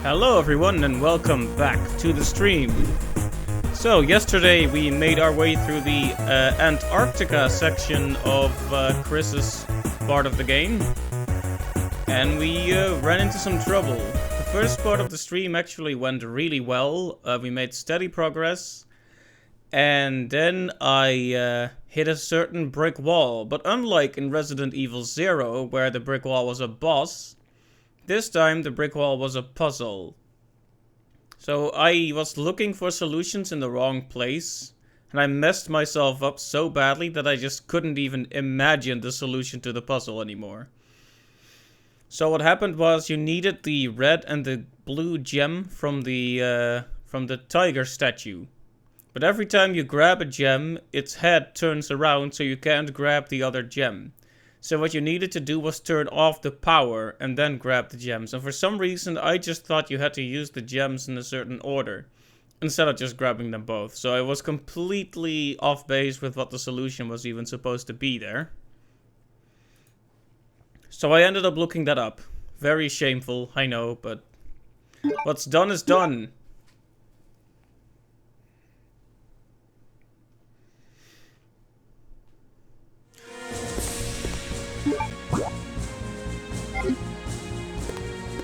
Hello everyone and welcome back to the stream. So yesterday we made our way through the Antarctica section of Chris's part of the game. And we ran into some trouble. The first part of the stream actually went really well. We made steady progress. And then I hit a certain brick wall. But unlike in Resident Evil 0, where the brick wall was a boss, this time the brick wall was a puzzle. So I was looking for solutions in the wrong place. And I messed myself up so badly that I just couldn't even imagine the solution to the puzzle anymore. So what happened was you needed the red and the blue gem from the tiger statue. But every time you grab a gem, its head turns around so you can't grab the other gem. So what you needed to do was turn off the power and then grab the gems. And for some reason I just thought you had to use the gems in a certain order, instead of just grabbing them both. So I was completely off base with what the solution was even supposed to be there. So I ended up looking that up. Very shameful, I know, but what's done is done.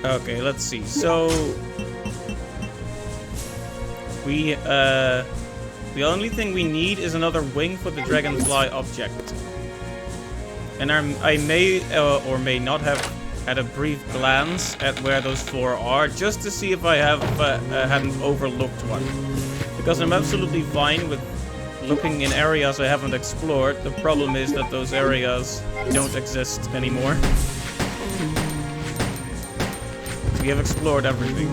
Okay, let's see. So the only thing we need is another wing for the dragonfly object. And I may or may not have had a brief glance at where those four are, just to see if I hadn't overlooked one. Because I'm absolutely fine with looking in areas I haven't explored. The problem is that those areas don't exist anymore. We have explored everything.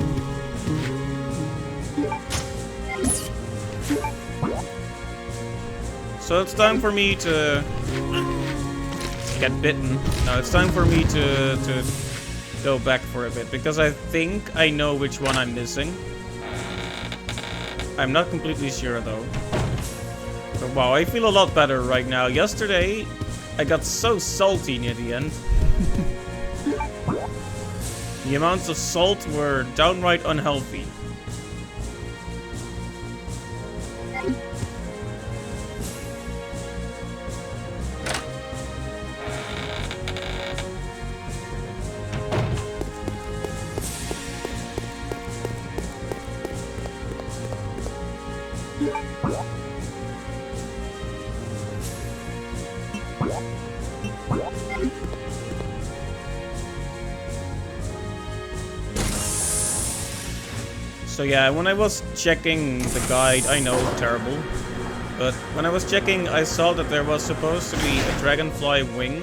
So it's time for me to get bitten. No, it's time for me to go back for a bit, because I think I know which one I'm missing. I'm not completely sure though. But wow, I feel a lot better right now. Yesterday, I got so salty near the end. The amounts of salt were downright unhealthy. So yeah, when I was checking the guide, I know, terrible, but when I was checking, I saw that there was supposed to be a dragonfly wing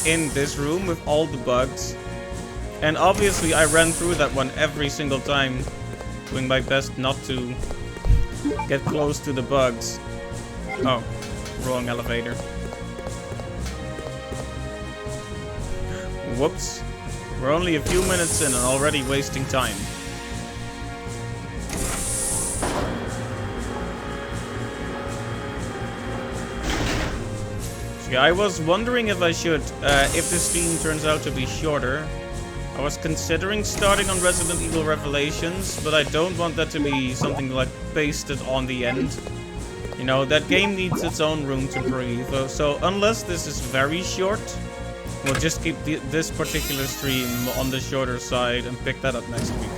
in this room with all the bugs. And obviously I ran through that one every single time, doing my best not to get close to the bugs. Oh, wrong elevator. Whoops. We're only a few minutes in and already wasting time. So yeah, I was wondering if I should, if this stream turns out to be shorter. I was considering starting on Resident Evil Revelations, but I don't want that to be something like pasted on the end. You know, that game needs its own room to breathe. So unless this is very short, we'll just keep this particular stream on the shorter side and pick that up next week.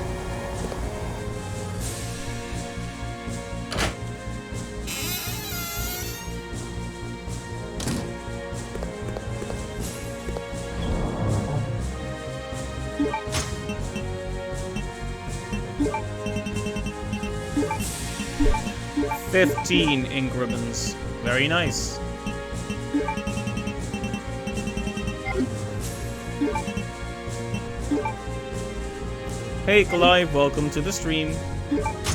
$15 increments. Very nice. Hey Clive, welcome to the stream.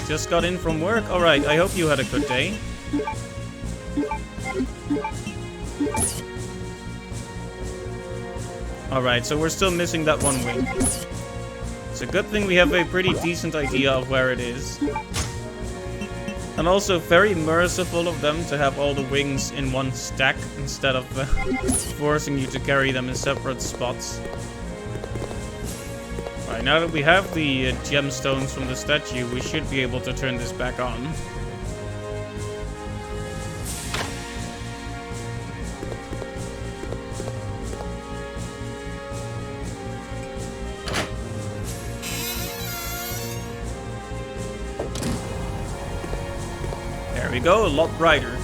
Just got in from work? Alright, I hope you had a good day. Alright, so we're still missing that one wing. It's a good thing we have a pretty decent idea of where it is. And also very merciful of them to have all the wings in one stack instead of forcing you to carry them in separate spots. Alright, now that we have the gemstones from the statue, we should be able to turn this back on. There we go, a lot brighter.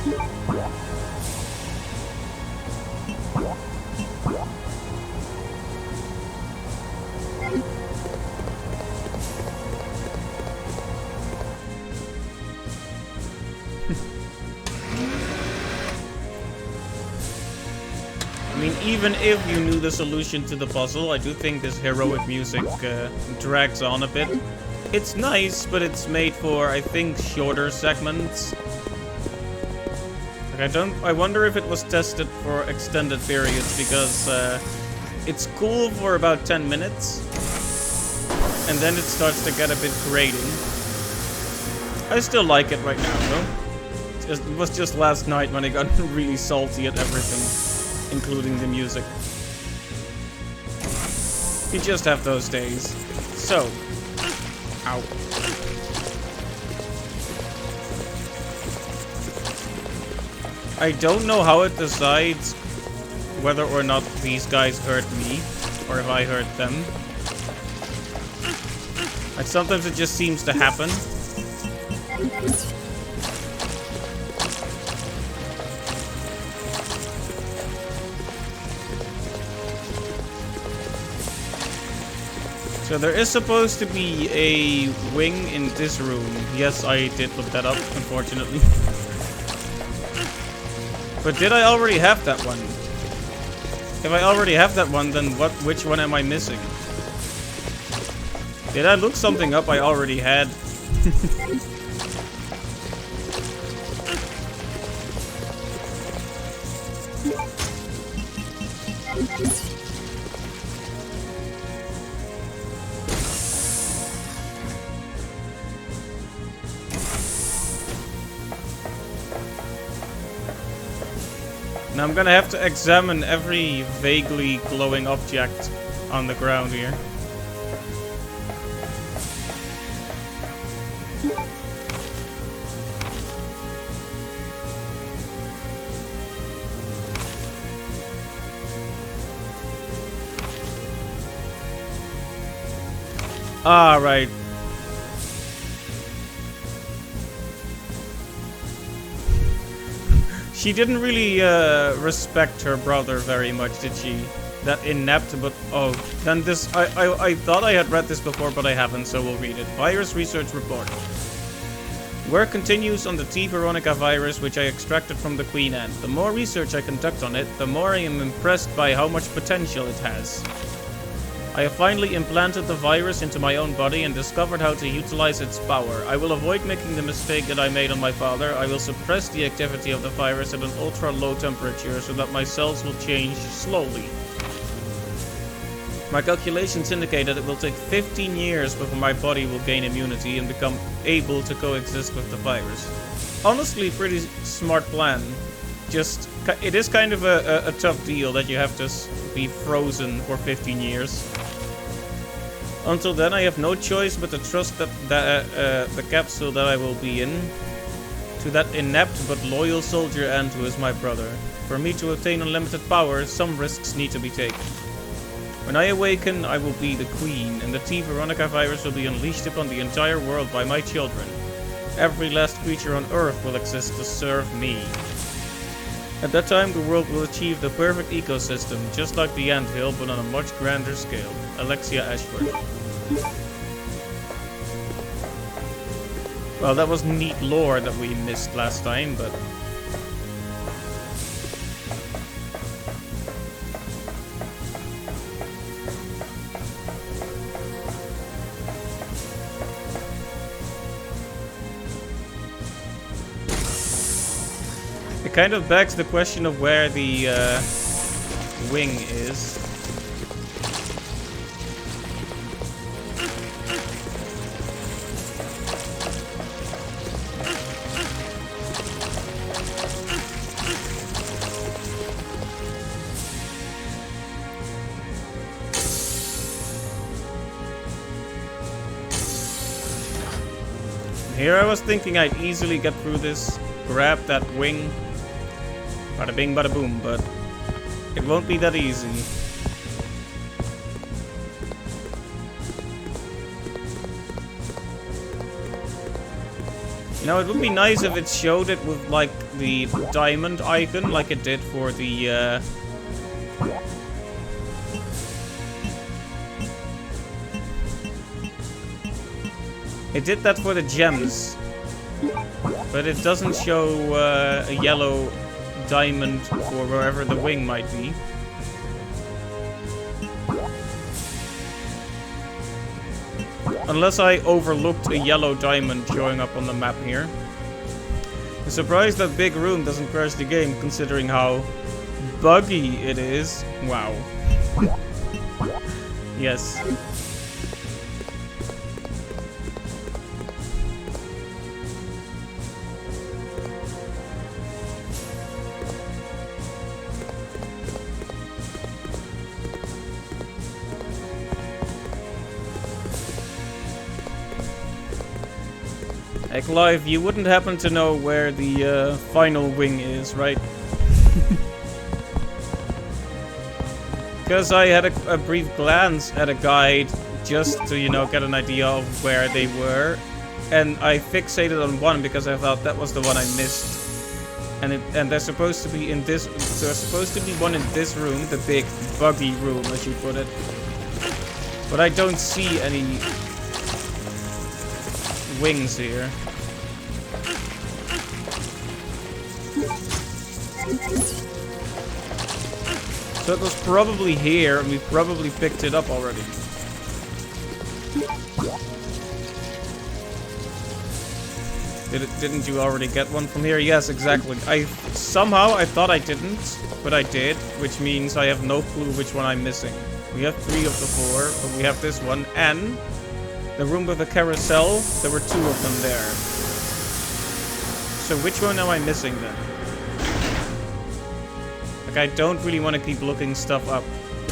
I mean, even if you knew the solution to the puzzle, I do think this heroic music drags on a bit. It's nice, but it's made for, I think, shorter segments. Like, I wonder if it was tested for extended periods, because it's cool for about 10 minutes, and then it starts to get a bit grating. I still like it right now, though. It was just last night when I got really salty at everything, including the music. You just have those days. So, ow. I don't know how it decides whether or not these guys hurt me, or if I hurt them. Like, sometimes it just seems to happen. So there is supposed to be a wing in this room. Yes, I did look that up, unfortunately. But did I already have that one? If I already have that one, then which one am I missing? Did I look something up I already had? Now I'm gonna have to examine every vaguely glowing object on the ground here. Ah, right. She didn't really respect her brother very much, did she? That inept, but oh, then this, I thought I had read this before, but I haven't, so we'll read it. Virus research report. Work continues on the T. Veronica virus, which I extracted from the Queen Ant. The more research I conduct on it, the more I am impressed by how much potential it has. I have finally implanted the virus into my own body and discovered how to utilize its power. I will avoid making the mistake that I made on my father. I will suppress the activity of the virus at an ultra-low temperature so that my cells will change slowly. My calculations indicate that it will take 15 years before my body will gain immunity and become able to coexist with the virus. Honestly, pretty smart plan. Just, it is kind of a tough deal that you have to be frozen for 15 years. Until then, I have no choice but to trust that the capsule that I will be in to that inept but loyal soldier Ant who is my brother. For me to obtain unlimited power, some risks need to be taken. When I awaken, I will be the Queen, and the T. Veronica virus will be unleashed upon the entire world by my children. Every last creature on Earth will exist to serve me. At that time, the world will achieve the perfect ecosystem, just like the anthill, but on a much grander scale. Alexia Ashford. Well, that was neat lore that we missed last time, but... it kind of begs the question of where the wing is. Here I was thinking I'd easily get through this, grab that wing, bada bing bada boom, but it won't be that easy. You know, it would be nice if it showed it with, like, the diamond icon, like it did for the, It did that for the gems. But it doesn't show, a yellow diamond for wherever the wing might be. Unless I overlooked a yellow diamond showing up on the map here. I'm surprised that big room doesn't crash the game, considering how buggy it is. Wow. Yes. Hey Clive, you wouldn't happen to know where the final wing is, right? Because I had a brief glance at a guide just to, you know, get an idea of where they were. And I fixated on one because I thought that was the one I missed. And they're supposed to be in this, there's supposed to be one in this room, the big buggy room as you put it. But I don't see any wings here. So it was probably here, and we probably picked it up already. Didn't you already get one from here? Yes, exactly. Somehow I thought I didn't, but I did, which means I have no clue which one I'm missing. We have 3 of the 4, but we have this one, and the room with the carousel, there were 2 of them there. So which one am I missing then? Like, I don't really want to keep looking stuff up.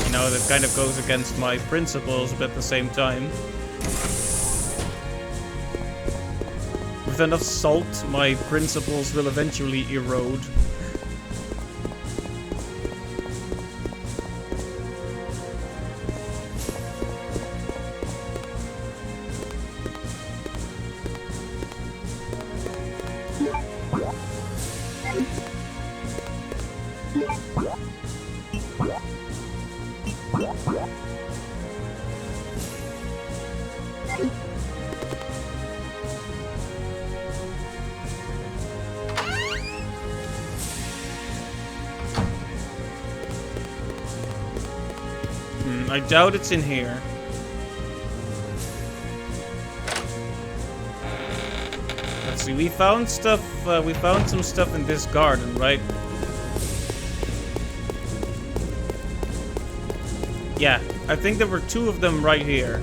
You know, that kind of goes against my principles, but at the same time. With enough salt, my principles will eventually erode. I doubt it's in here. Let's see, we found stuff, we found some stuff in this garden, right? Yeah, I think there were 2 of them right here.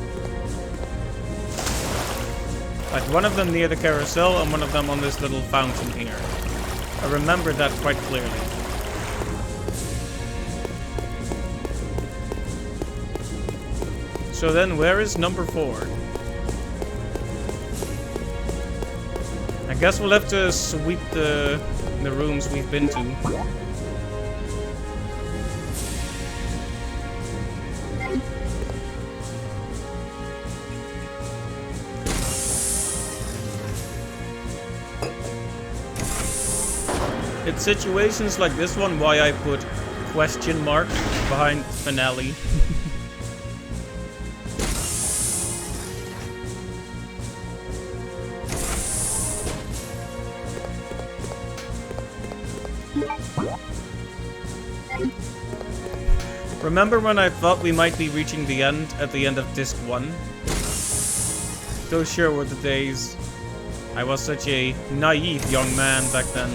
Like, one of them near the carousel and one of them on this little fountain here. I remember that quite clearly. So then, where is number 4? I guess we'll have to sweep the rooms we've been to. It's situations like this one why I put question mark behind finale. Remember when I thought we might be reaching the end at the end of disc 1? Those sure were the days. I was such a naive young man back then.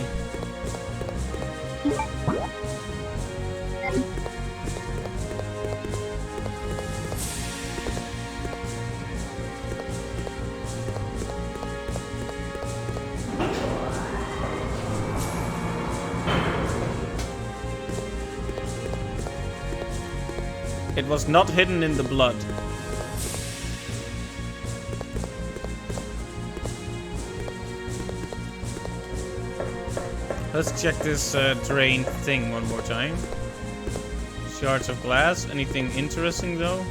It was not hidden in the blood. Let's check this drain thing one more time. Shards of glass. Anything interesting though?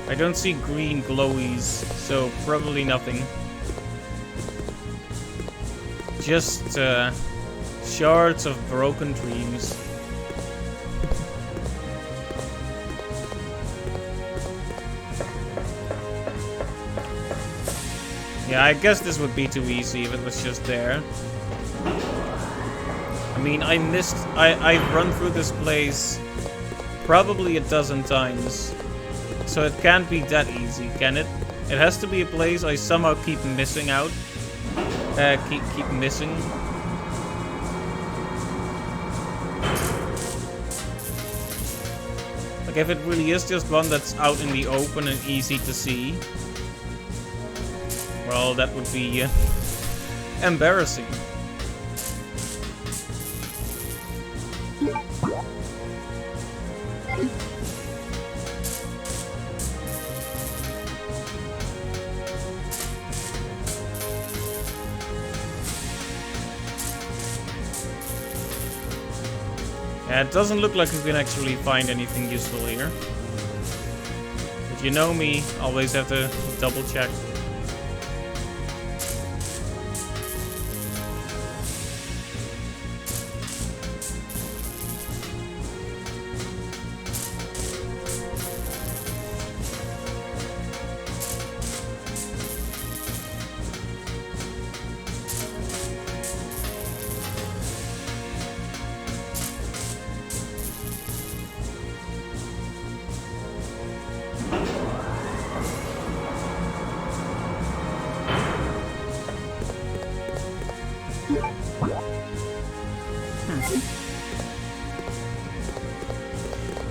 I don't see green glowies, so probably nothing. Just shards of broken dreams. Yeah, I guess this would be too easy if it was just there. I mean, I've run through this place probably a dozen times. So it can't be that easy, can it? It has to be a place I somehow keep missing out. Keep missing. Like if it really is just one that's out in the open and easy to see. Well, that would be embarrassing. Yeah, it doesn't look like we can actually find anything useful here. But you know me, always have to double check.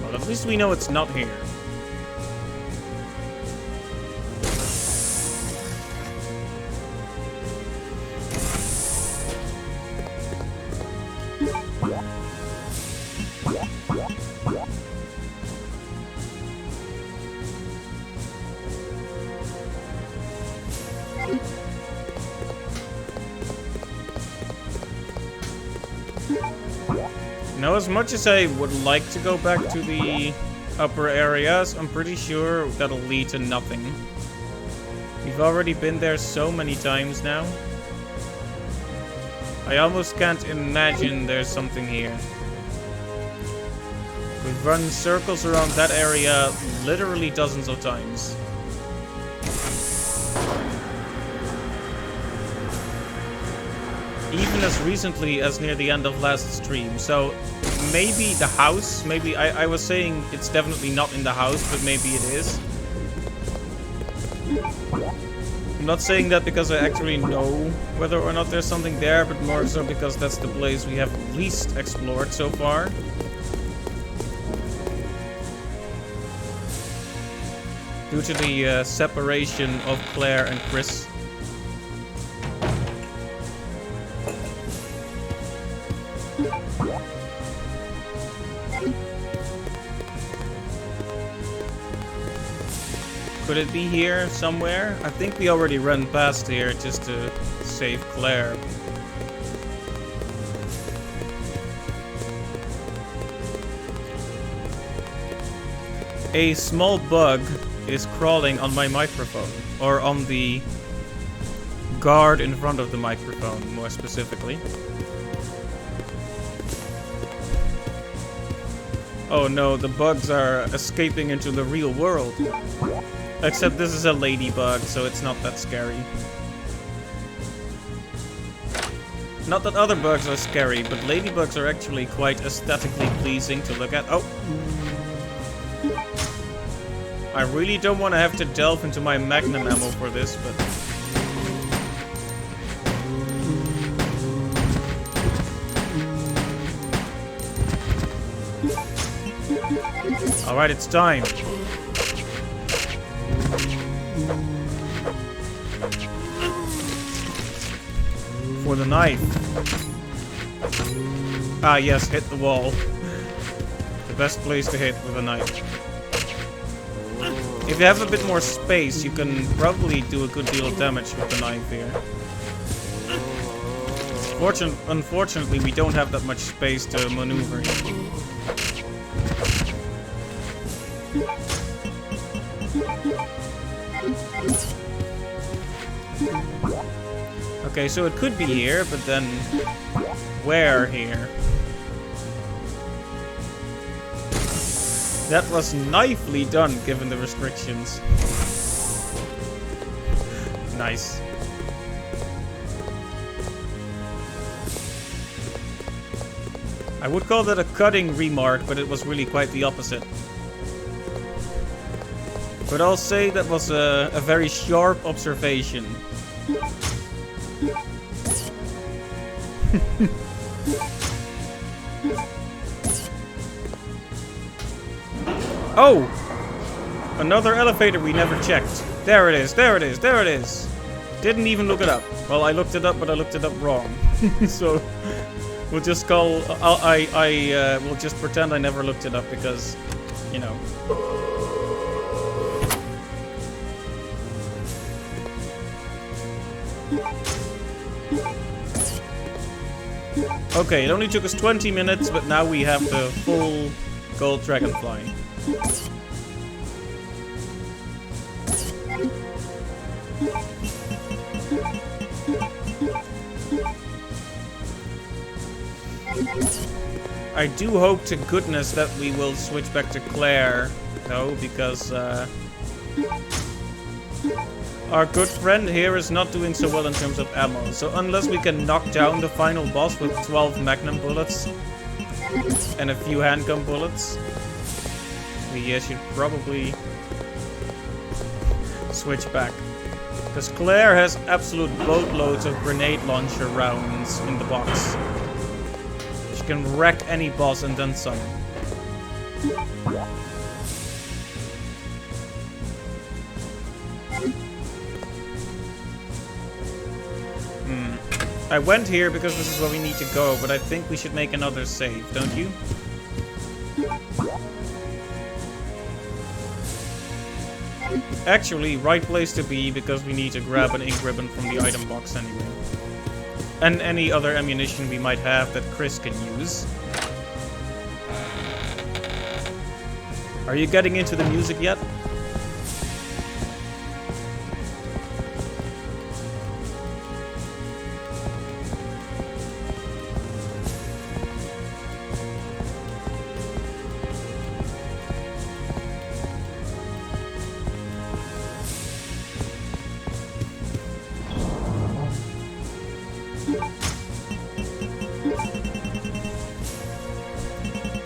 Well, at least we know it's not here. Now, as much as I would like to go back to the upper areas, I'm pretty sure that'll lead to nothing. We've already been there so many times now. I almost can't imagine there's something here. We've run circles around that area literally dozens of times. Even as recently as near the end of last stream. So maybe the house, maybe I was saying it's definitely not in the house, but maybe it is. I'm not saying that because I actually know whether or not there's something there, but more so because that's the place we have least explored so far. Due to the separation of Claire and Chris. Could it be here somewhere? I think we already ran past here just to save Claire. A small bug is crawling on my microphone, or on the guard in front of the microphone, more specifically. Oh no, the bugs are escaping into the real world. Except this is a ladybug, so it's not that scary. Not that other bugs are scary, but ladybugs are actually quite aesthetically pleasing to look at. Oh! I really don't want to have to delve into my magnum ammo for this, but... Alright, it's time. For the knife. Ah yes, hit the wall. The best place to hit with a knife. If you have a bit more space, you can probably do a good deal of damage with the knife here. Unfortunately, we don't have that much space to maneuver in. Okay, so it could be here, but then where here? That was nicely done, given the restrictions. Nice. I would call that a cutting remark, but it was really quite the opposite. But I'll say that was a very sharp observation. Oh! Another elevator we never checked. There it is, there it is, there it is. Didn't even look it up. Well, I looked it up, but I looked it up wrong. So, we'll just call... we'll just pretend I never looked it up because, you know. Okay, it only took us 20 minutes, but now we have the full gold dragonfly. I do hope to goodness that we will switch back to Claire, though, because our good friend here is not doing so well in terms of ammo. So unless we can knock down the final boss with 12 magnum bullets and a few handgun bullets, we should probably switch back. Because Claire has absolute boatloads of grenade launcher rounds in the box. She can wreck any boss and then some. I went here because this is where we need to go, but I think we should make another save, don't you? Actually, right place to be because we need to grab an ink ribbon from the item box anyway. And any other ammunition we might have that Chris can use. Are you getting into the music yet?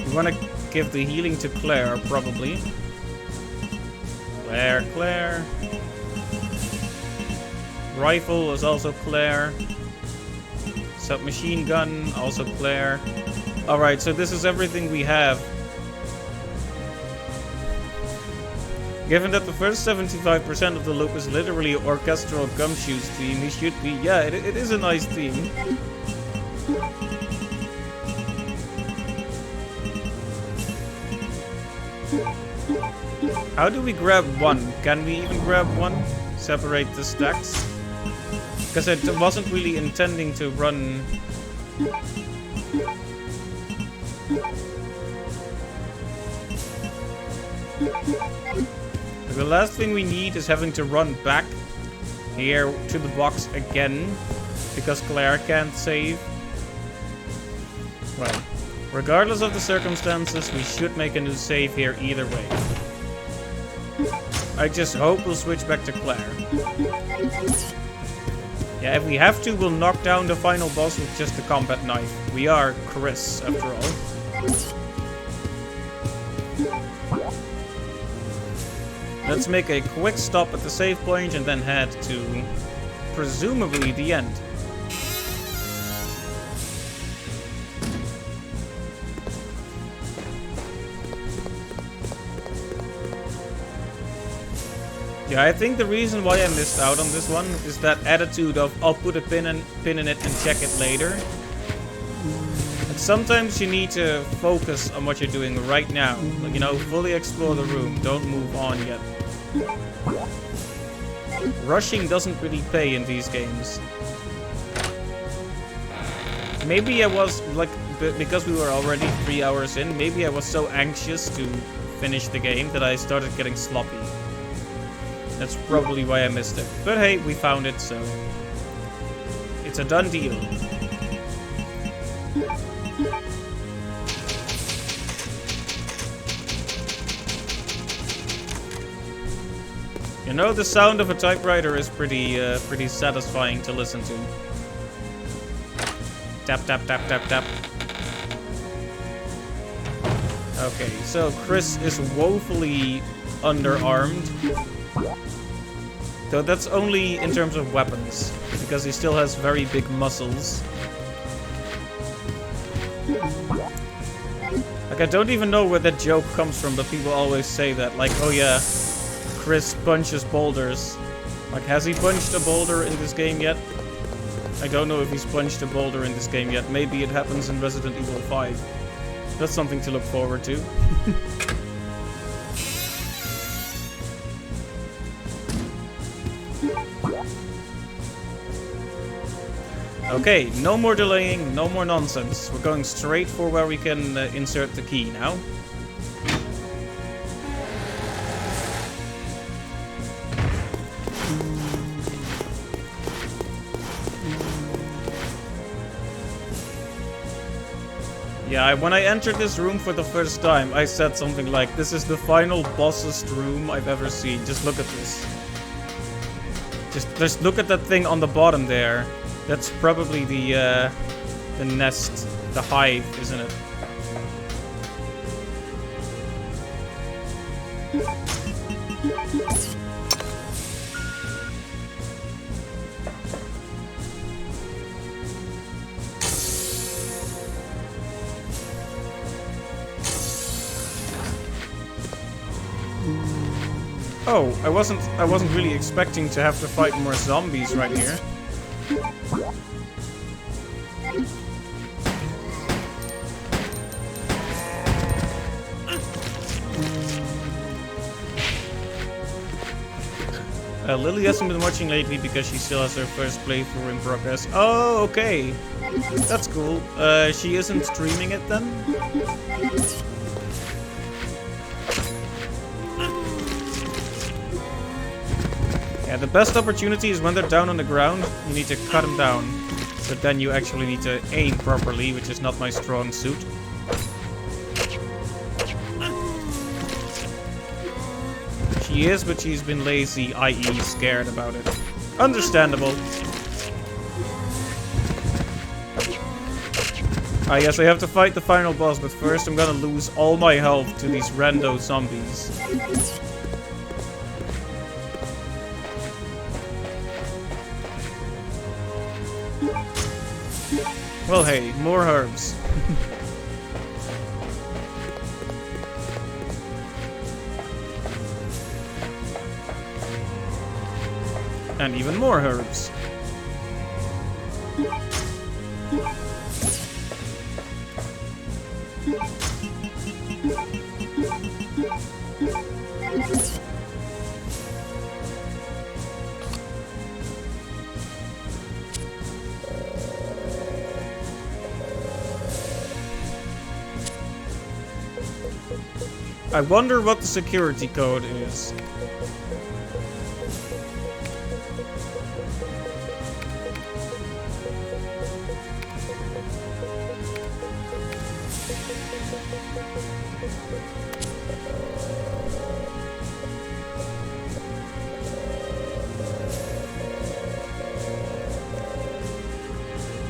We want to give the healing to Claire, probably. Claire. Rifle is also Claire. Submachine gun, also Claire. Alright, so this is everything we have. Given that the first 75% of the loop is literally orchestral gumshoes theme, he should be... Yeah, it is a nice theme. How do we grab one? Can we even grab one? Separate the stacks? Because I wasn't really intending to run... The last thing we need is having to run back here to the box again because Claire can't save. Well, regardless of the circumstances, we should make a new save here either way. I just hope we'll switch back to Claire. Yeah, if we have to, we'll knock down the final boss with just the combat knife. We are Chris, after all. Let's make a quick stop at the save point and then head to, presumably, the end. Yeah, I think the reason why I missed out on this one is that attitude of I'll put a pin in it and check it later. And sometimes you need to focus on what you're doing right now. You know, fully explore the room. Don't move on yet. Rushing doesn't really pay in these games. Maybe I was, like, because we were already 3 hours in, maybe I was so anxious to finish the game that I started getting sloppy. That's probably why I missed it. But hey, we found it, so it's a done deal. You know, the sound of a typewriter is pretty satisfying to listen to. Tap, tap, tap, tap, tap. Okay, so Chris is woefully underarmed. Though that's only in terms of weapons, because he still has very big muscles. Like, I don't even know where that joke comes from, but people always say that. Like, oh yeah, Chris punches boulders. Like, has he punched a boulder in this game yet? I don't know if he's punched a boulder in this game yet. Maybe it happens in Resident Evil 5. That's something to look forward to. Okay, no more delaying, no more nonsense. We're going straight for where we can insert the key now. Yeah, when I entered this room for the first time, I said something like, this is the final bossest room I've ever seen. Just look at this. Just look at that thing on the bottom there. That's probably the nest, the hive, isn't it? Oh, I wasn't really expecting to have to fight more zombies right here. Lily hasn't been watching lately because she still has her first playthrough in progress. Oh, okay. That's cool. She isn't streaming it then? Yeah, the best opportunity is when they're down on the ground, you need to cut them down. But then you actually need to aim properly, which is not my strong suit. She is, but she's been lazy, i.e. scared about it. Understandable. I guess I have to fight the final boss, but first I'm gonna lose all my health to these rando zombies. Well, hey, more herbs. And even more herbs. I wonder what the security code is.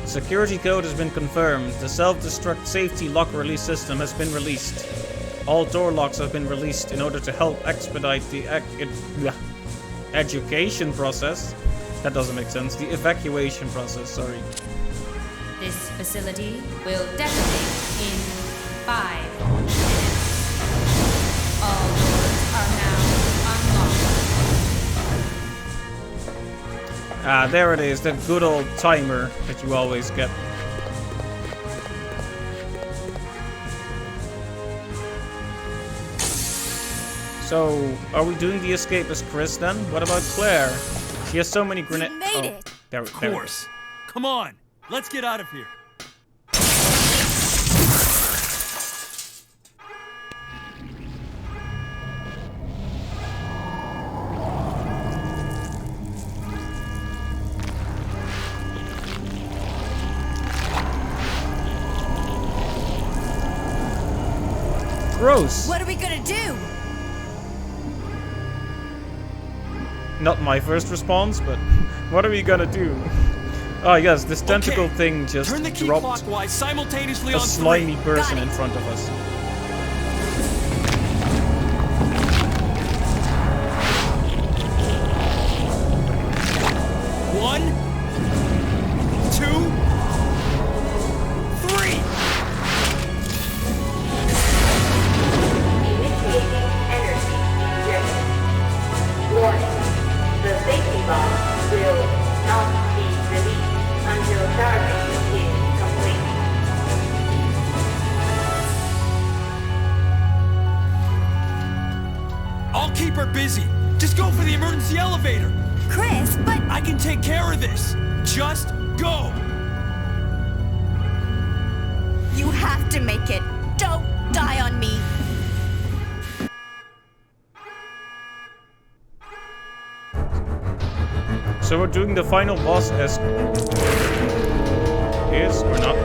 Security code has been confirmed. The self-destruct safety lock release system has been released. All door locks have been released in order to help expedite the education process. That doesn't make sense. The evacuation process, sorry. This facility will detonate in 5 minutes. All doors are now unlocked. Ah, there it is. That good old timer that you always get. So, are we doing the escape as Chris then? What about Claire? She has so many grenades. Of course. Come on. Let's get out of here. Gross. What are we gonna do? Not my first response, but what are we gonna do? Ah, yes, this tentacle thing just Turn the key dropped clockwise simultaneously a on slimy 3. person in front of us. One, 2, 3. Initiating energy injection. Warning. The safety bomb will not be released until charging is complete. I'll keep her busy. Just go for the emergency elevator. Chris, but I can take care of this. Just go. you have to make it. Don't die on me. So we're doing the final boss as is or not?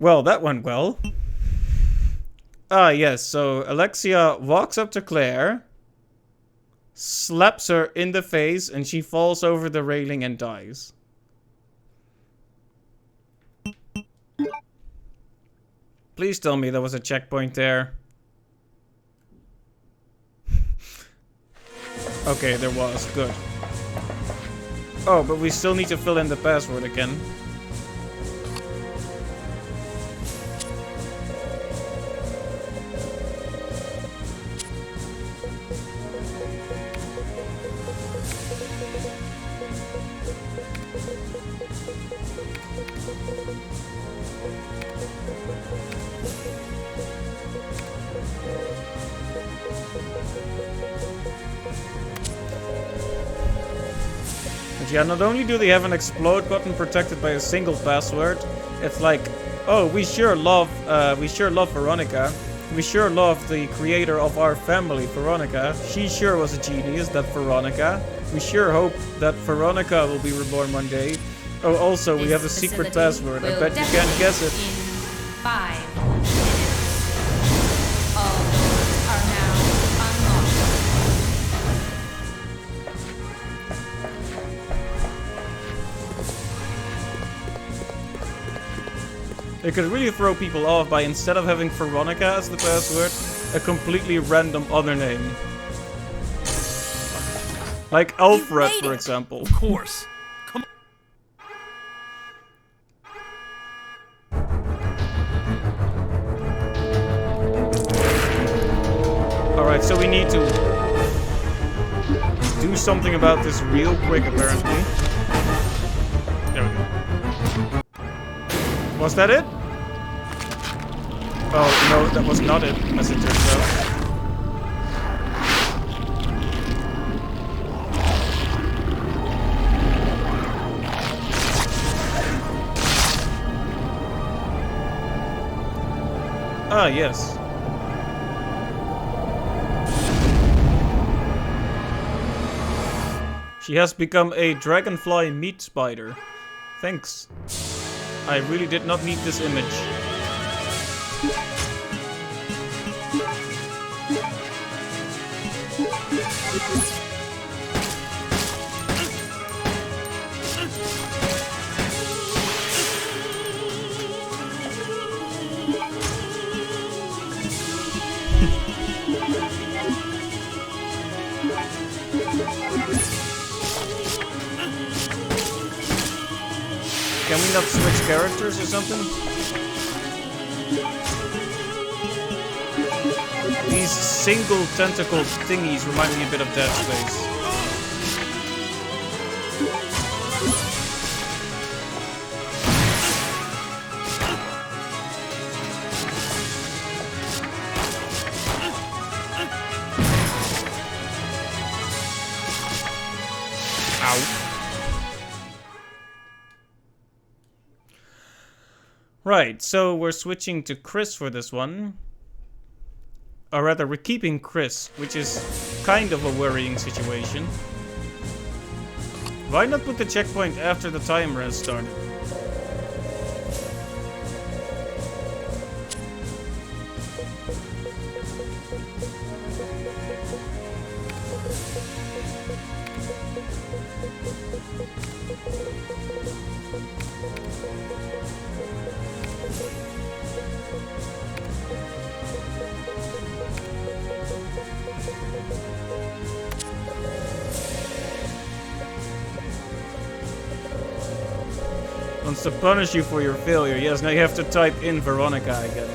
Well, that went well. Ah, yes, so Alexia walks up to Claire, slaps her in the face, and she falls over the railing and dies. Please tell me there was a checkpoint there. Okay, there was. Good. Oh, but we still need to fill in the password again. Yeah, not only do they have an explode button protected by a single password, it's like, oh, we sure love Veronica. We sure love the creator of our family, Veronica. She sure was a genius, that Veronica. We sure hope that Veronica will be reborn one day. Oh, also, we have a secret password. I bet you can't guess it. In 5 minutes. All doors are now unlocked. They could really throw people off by, instead of having Veronica as the password, a completely random other name. Like Alfred, for example. Of course. Come on. Alright, so we need to do something about this real quick, apparently. There we go. Was that it? Oh, no, that was not it, as it turns out. Ah, yes. She has become a dragonfly meat spider. Thanks. I really did not need this image. Can we not switch characters or something? These single tentacle thingies remind me a bit of Dead Space. Ow. Right, so we're switching to Chris for this one. Or rather, we're keeping Chris, which is kind of a worrying situation. Why not put the checkpoint after the timer has started? Wants to punish you for your failure. Yes, now you have to type in Veronica again.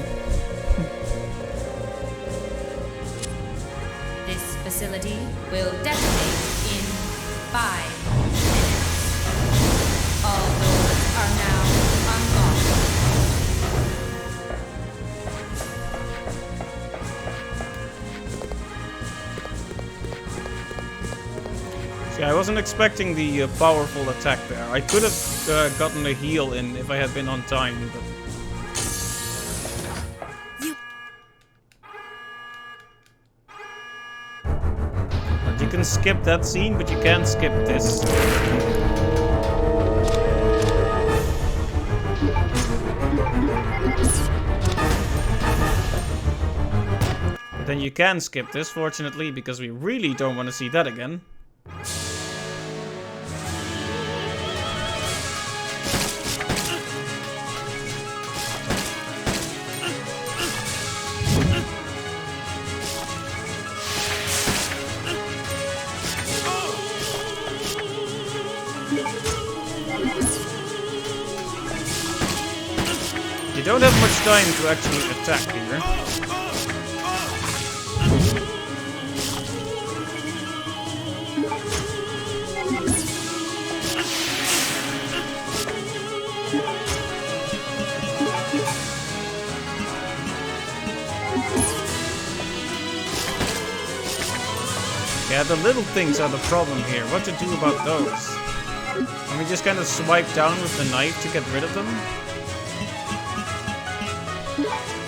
This facility will detonate in 5 minutes. All doors are now unlocked. See, I wasn't expecting the powerful attack there. I could have gotten a heal in if I had been on time, but... You can skip that scene, but you can't skip this. But then you can skip this, fortunately, because we really don't want to see that again. You don't have much time to actually attack here. Yeah, the little things are the problem here. What to do about those? Can we just kind of swipe down with the knife to get rid of them?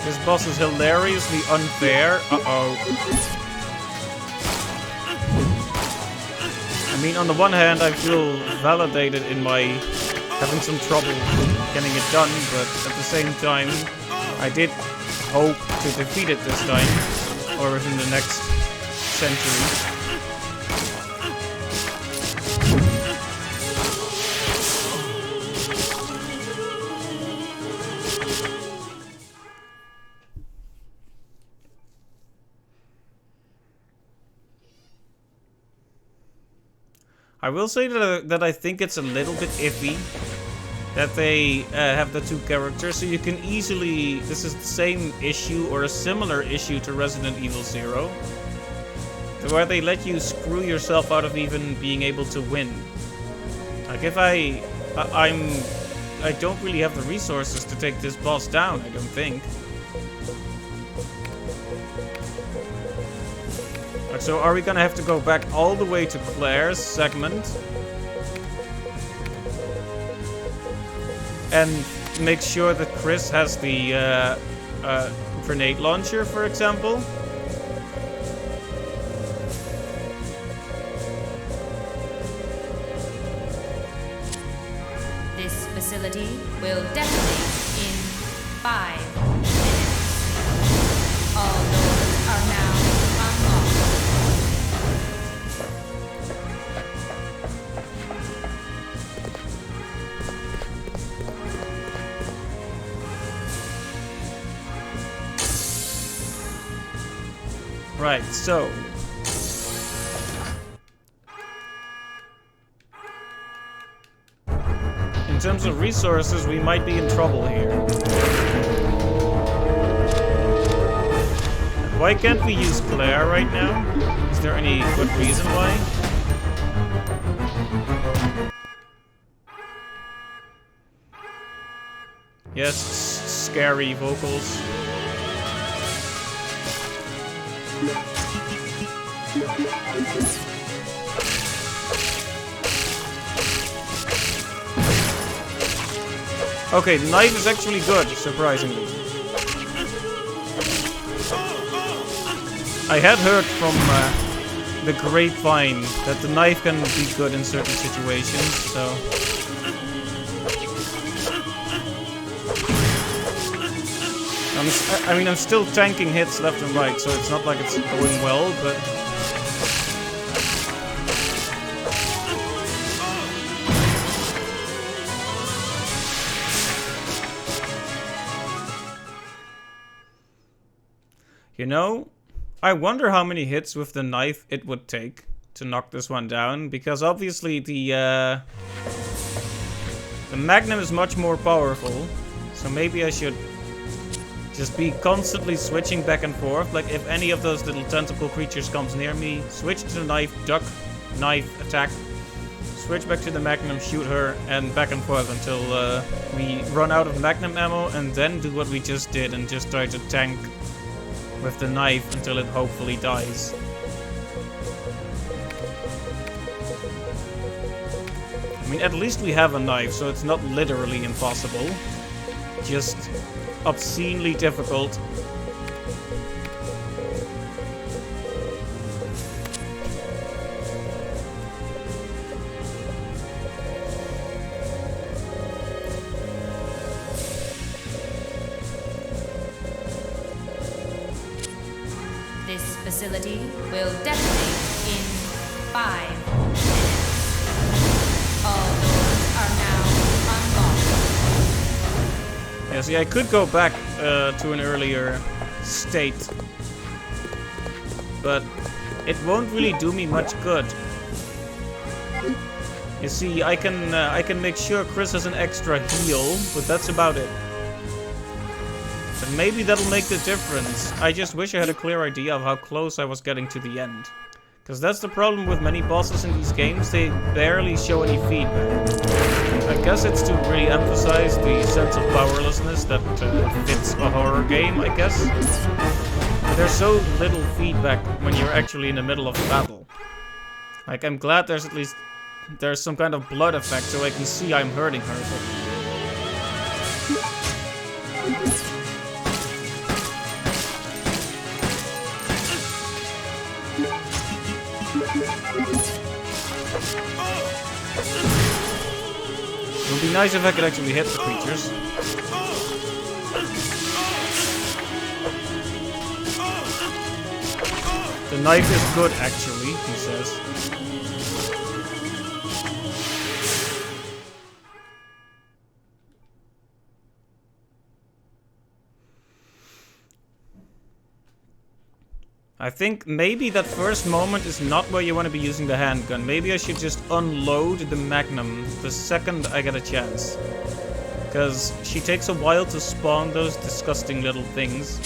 This boss is hilariously unfair. Uh-oh. I mean, on the one hand, I feel validated in my having some trouble getting it done, but at the same time, I did hope to defeat it this time, or within the next century. I will say that I think it's a little bit iffy that they have the two characters, so you can easily... This is the same issue or a similar issue to Resident Evil 0, where they let you screw yourself out of even being able to win. Like if I don't really have the resources to take this boss down, I don't think. So are we gonna have to go back all the way to Claire's segment and make sure that Chris has the grenade launcher, for example? This facility will detonate in 5 minutes. All doors are now unlocked. Right, so... in terms of resources, we might be in trouble here. Why can't we use Claire right now? Is there any good reason why? Yes, scary vocals. Okay, the knife is actually good, surprisingly. I had heard from the grapevine that the knife can be good in certain situations, so... I'm still tanking hits left and right, so it's not like it's going well, but... You know, I wonder how many hits with the knife it would take to knock this one down, because obviously the Magnum is much more powerful, so maybe I should just be constantly switching back and forth. Like, if any of those little tentacle creatures comes near me, switch to the knife, duck, knife, attack, switch back to the Magnum, shoot her, and back and forth until we run out of Magnum ammo, and then do what we just did and just try to tank with the knife until it hopefully dies. I mean, at least we have a knife, so it's not literally impossible. Just obscenely difficult. This facility will detonate in 5 minutes. All doors are now unlocked. Yeah, see, I could go back to an earlier state, but it won't really do me much good. You see, I can make sure Chris has an extra heal, but that's about it. And maybe that'll make the difference. I just wish I had a clear idea of how close I was getting to the end. Because that's the problem with many bosses in these games, they barely show any feedback. I guess it's to really emphasize the sense of powerlessness that fits a horror game, I guess. There's so little feedback when you're actually in the middle of a battle. Like, I'm glad there's at least... there's some kind of blood effect so I can see I'm hurting her, but... It would be nice if I could actually hit the creatures. The knife is good, actually, he says. I think maybe that first moment is not where you want to be using the handgun. Maybe I should just unload the Magnum the second I get a chance. Because she takes a while to spawn those disgusting little things.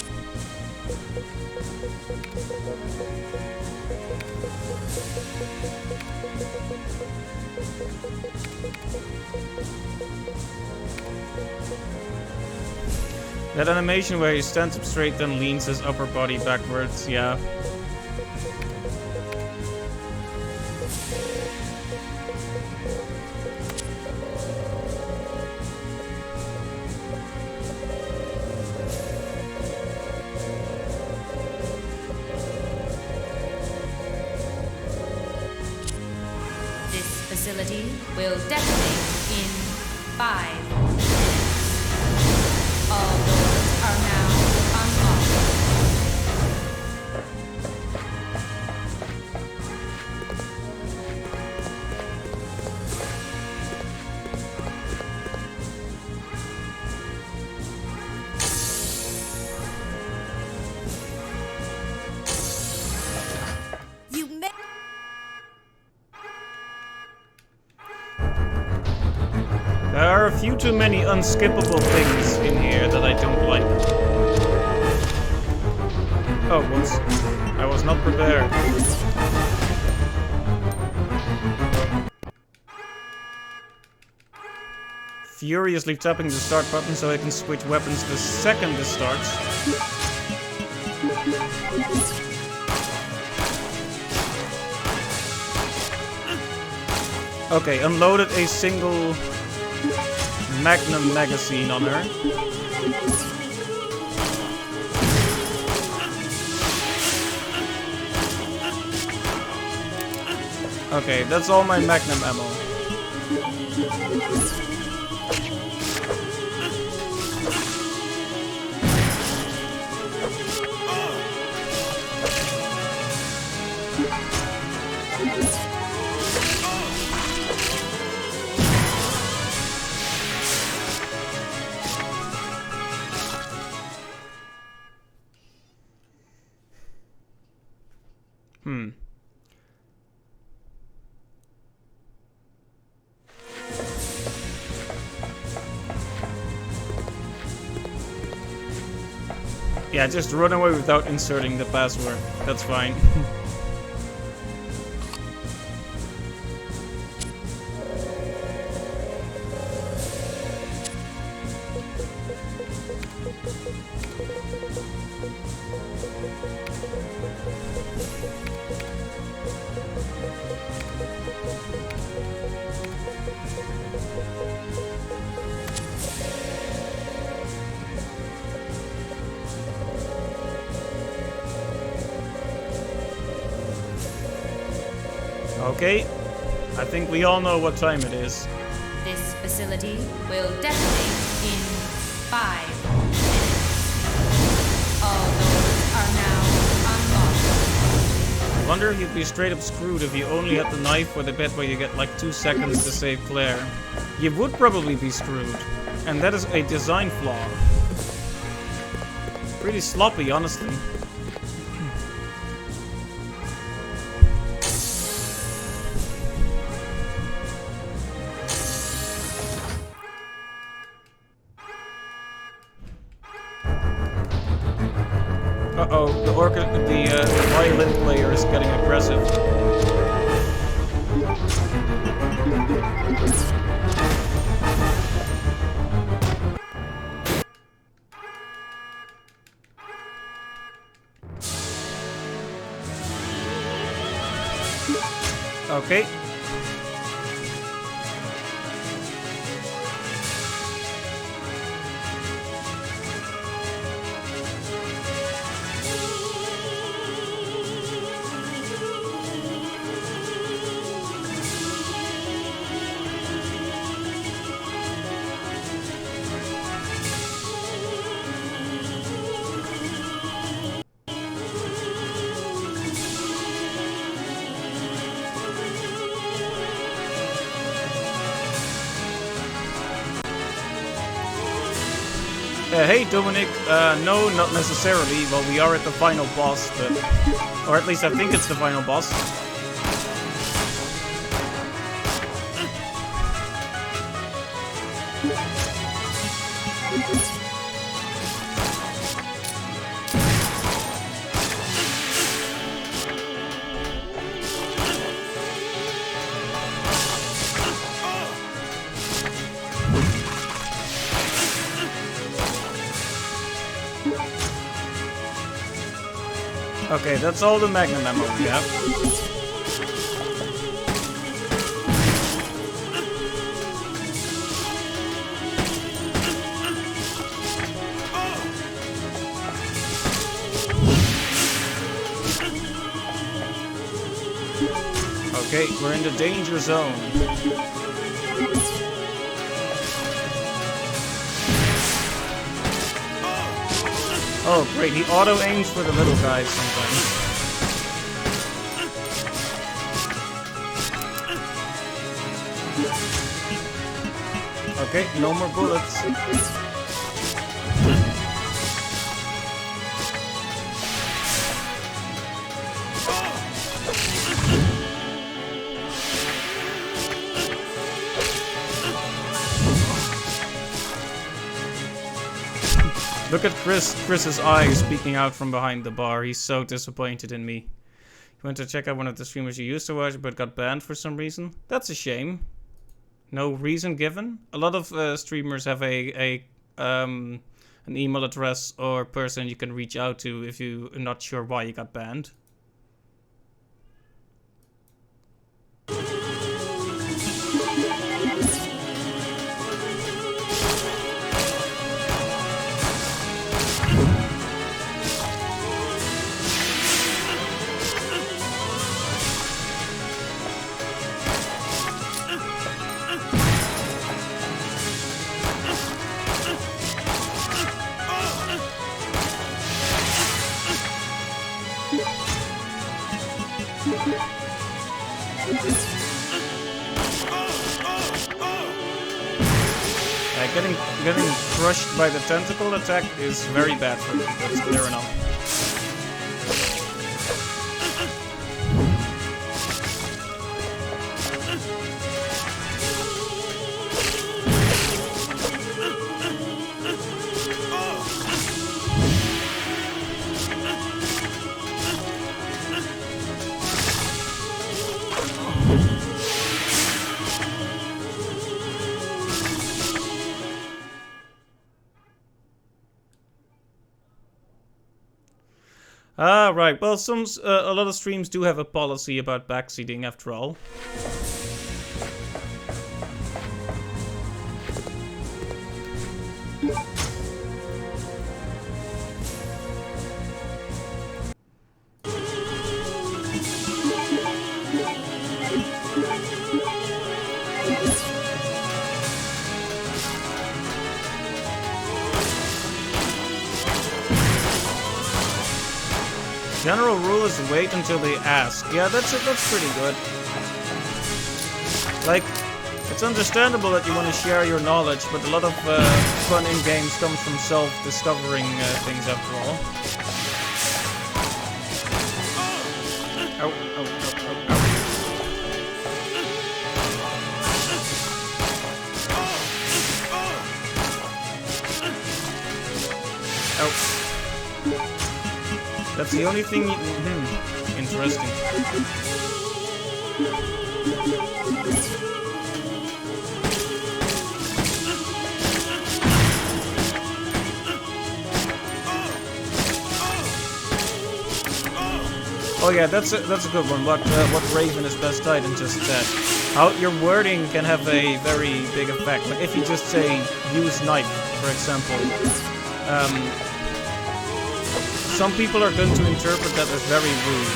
That animation where he stands up straight then leans his upper body backwards, yeah. This facility will detonate in 5 minutes. All doors are now unlocked. You may. There are a few too many unskippable things in here that I don't like. Oh, whoops. I was not prepared. Furiously tapping the start button so I can switch weapons the second this starts. Okay, unloaded a single Magnum magazine on her. Okay, that's all my Magnum ammo. Yeah, just run away without inserting the password. That's fine. Okay, I think we all know what time it is. This facility will detonate in 5 minutes. All doors are now unlocked. I wonder if you'd be straight up screwed if you only had the knife or the bit where you get like 2 seconds to save Claire. You would probably be screwed. And that is a design flaw. Pretty sloppy, honestly. Uh-oh, the violin player is getting aggressive. Okay. Hey Dominic, no, not necessarily. Well, we are at the final boss, but... Or at least I think it's the final boss. Okay, that's all the Magnum ammo we have. Okay, we're in the danger zone. Oh, great. He auto-aims for the little guys sometimes. Okay, no more bullets. Look at Chris's eyes peeking out from behind the bar. He's so disappointed in me. He went to check out one of the streamers you used to watch, but got banned for some reason. That's a shame. No reason given. A lot of streamers have an email address or person you can reach out to if you're not sure why you got banned. Yeah, getting crushed by the tentacle attack is very bad for them. That's clear enough. Ah, right. Well, a lot of streams do have a policy about backseating, after all. General rule is wait until they ask. Yeah, that's pretty good. Like, it's understandable that you want to share your knowledge, but a lot of fun in games comes from self-discovering things after all. Ow, ow, ow, ow, ow. Ow. That's the only thing you... Interesting. Oh yeah, that's a good one. What Raven is best Titan just said. How your wording can have a very big effect. Like if you just say use knife, for example. Some people are going to interpret that as very rude.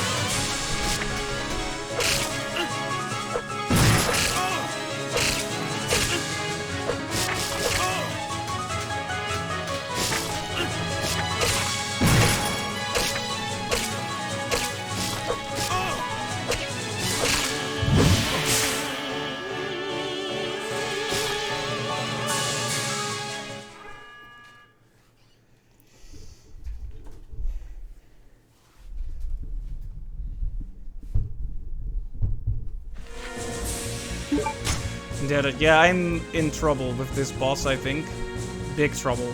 Yeah, I'm in trouble with this boss, I think. Big trouble.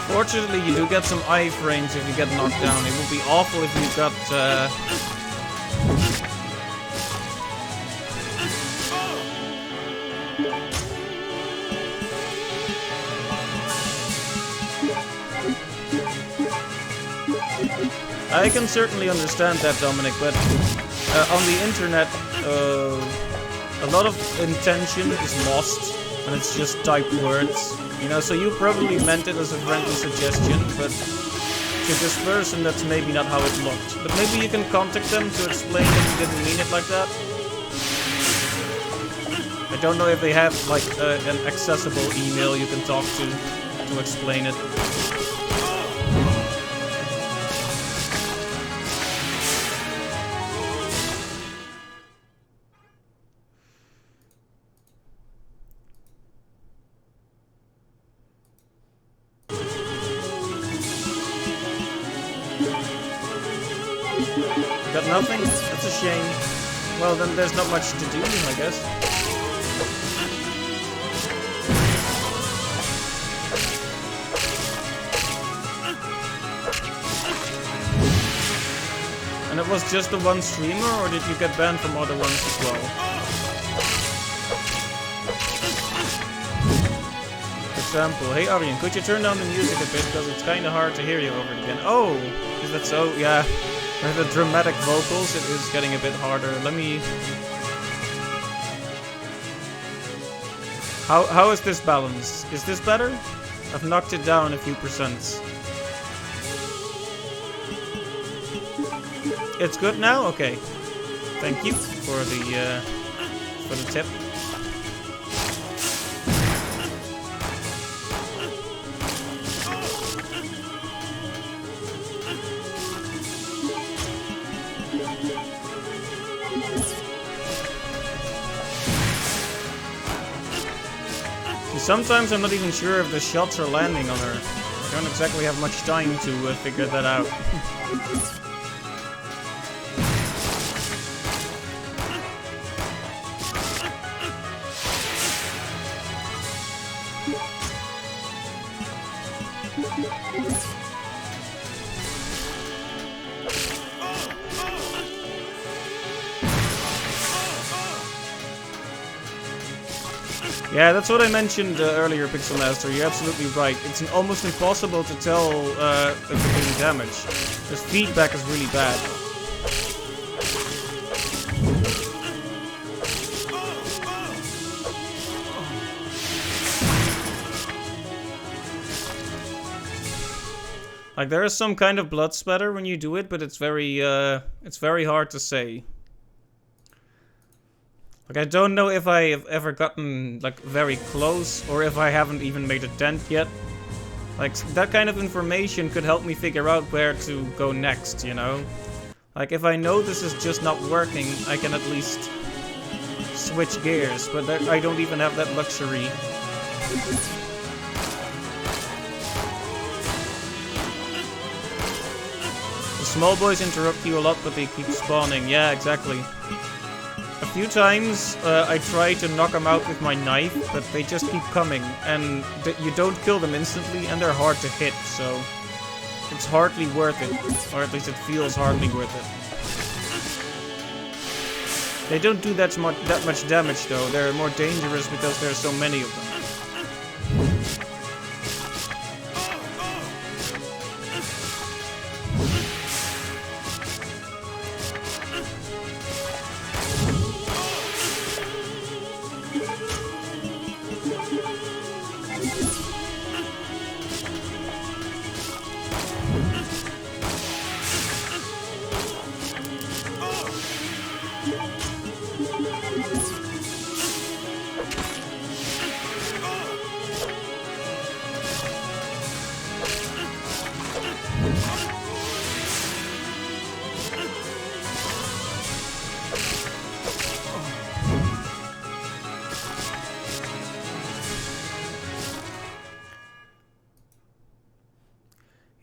Fortunately, you do get some iframes if you get knocked down. It would be awful if you got, I can certainly understand that, Dominic, but on the internet, a lot of intention is lost, and it's just typed words. You know, so you probably meant it as a friendly suggestion, but to this person, that's maybe not how it looked. But maybe you can contact them to explain that you didn't mean it like that. I don't know if they have, like, an accessible email you can talk to explain it. Nothing? That's a shame. Well, then there's not much to do, I guess. And it was just the one streamer, or did you get banned from other ones as well? For example, hey Arjen, could you turn down the music a bit, because it's kind of hard to hear you over again. Oh, is that so? Yeah. With the dramatic vocals, it is getting a bit harder. Let me... How is this balance? Is this better? I've knocked it down a few percents. It's good now? Okay. Thank you for the tip. Sometimes I'm not even sure if the shots are landing on her. I don't exactly have much time to figure that out. Yeah, that's what I mentioned earlier, Pixel Master. You're absolutely right. It's almost impossible to tell if you're getting damage. The feedback is really bad. Like, there is some kind of blood spatter when you do it, but it's very hard to say. Like, I don't know if I have ever gotten, like, very close, or if I haven't even made a dent yet. Like, that kind of information could help me figure out where to go next, you know? Like, if I know this is just not working, I can at least switch gears, but I don't even have that luxury. The small boys interrupt you a lot, but they keep spawning. Yeah, exactly. A few times I try to knock them out with my knife, but they just keep coming, and you don't kill them instantly, and they're hard to hit, so it's hardly worth it, or at least it feels hardly worth it. They don't do that much damage though. They're more dangerous because there are so many of them.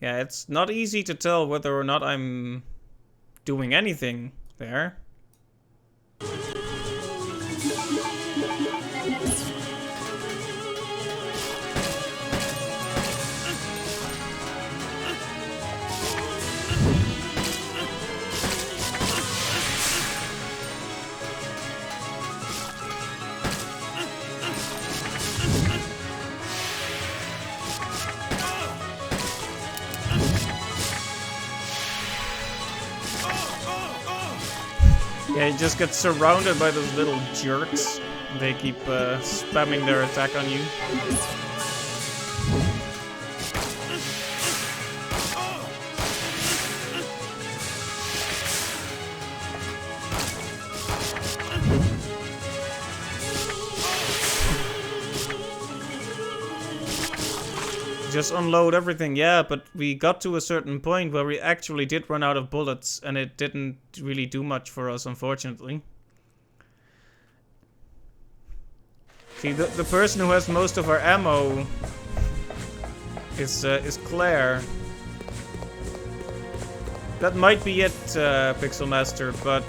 Yeah, it's not easy to tell whether or not I'm doing anything there. Yeah, you just get surrounded by those little jerks. They keep spamming their attack on you. Just unload everything, yeah, but we got to a certain point where we actually did run out of bullets, and it didn't really do much for us, unfortunately. See, the person who has most of our ammo is Claire. That might be it, Pixel Master, but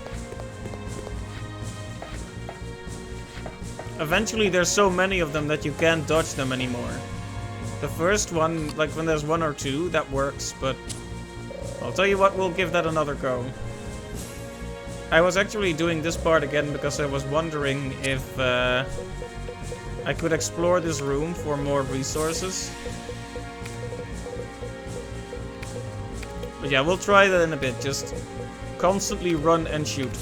eventually there's so many of them that you can't dodge them anymore. The first one, like when there's one or two, that works, but I'll tell you what, we'll give that another go. I was actually doing this part again because I was wondering if I could explore this room for more resources. But yeah, we'll try that in a bit, just constantly run and shoot.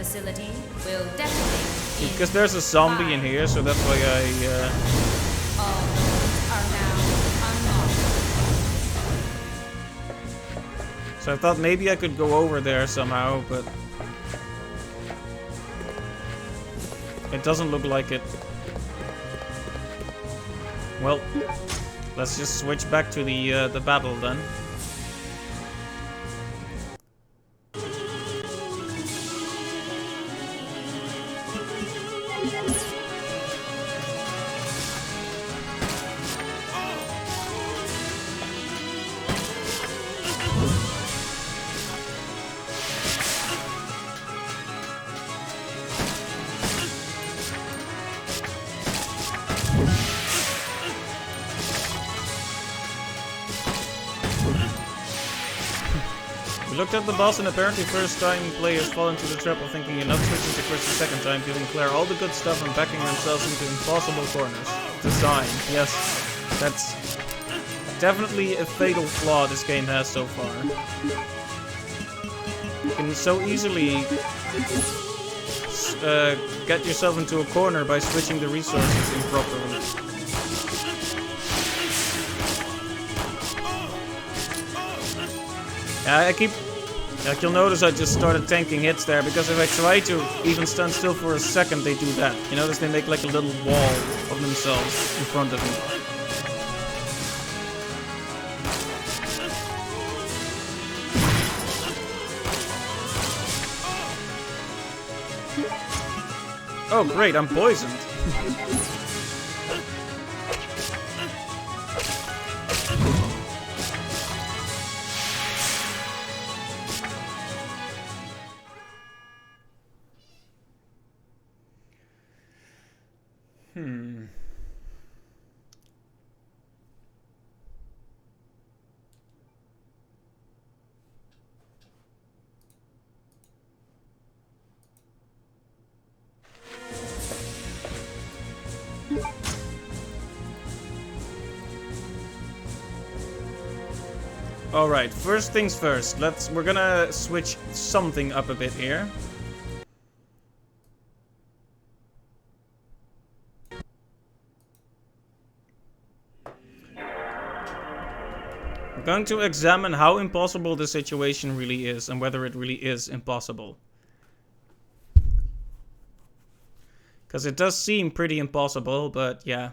facility will detonate Because there's a zombie in here, so that's why All doors are now unlocked. So I thought maybe I could go over there somehow, but it doesn't look like it. Well, let's just switch back to the battle then. Looked at the boss, and apparently first time players fall into the trap of thinking you're not switching to Chris the second time, giving Claire all the good stuff and backing themselves into impossible corners. Design, yes, that's definitely a fatal flaw this game has so far. You can so easily get yourself into a corner by switching the resources improperly. Like you'll notice I just started tanking hits there, because if I try to even stand still for a second, they do that. You notice they make like a little wall of themselves in front of me. Oh great, I'm poisoned. Alright, first things first. We're gonna switch something up a bit here. We're going to examine how impossible the situation really is and whether it really is impossible. Because it does seem pretty impossible, but yeah.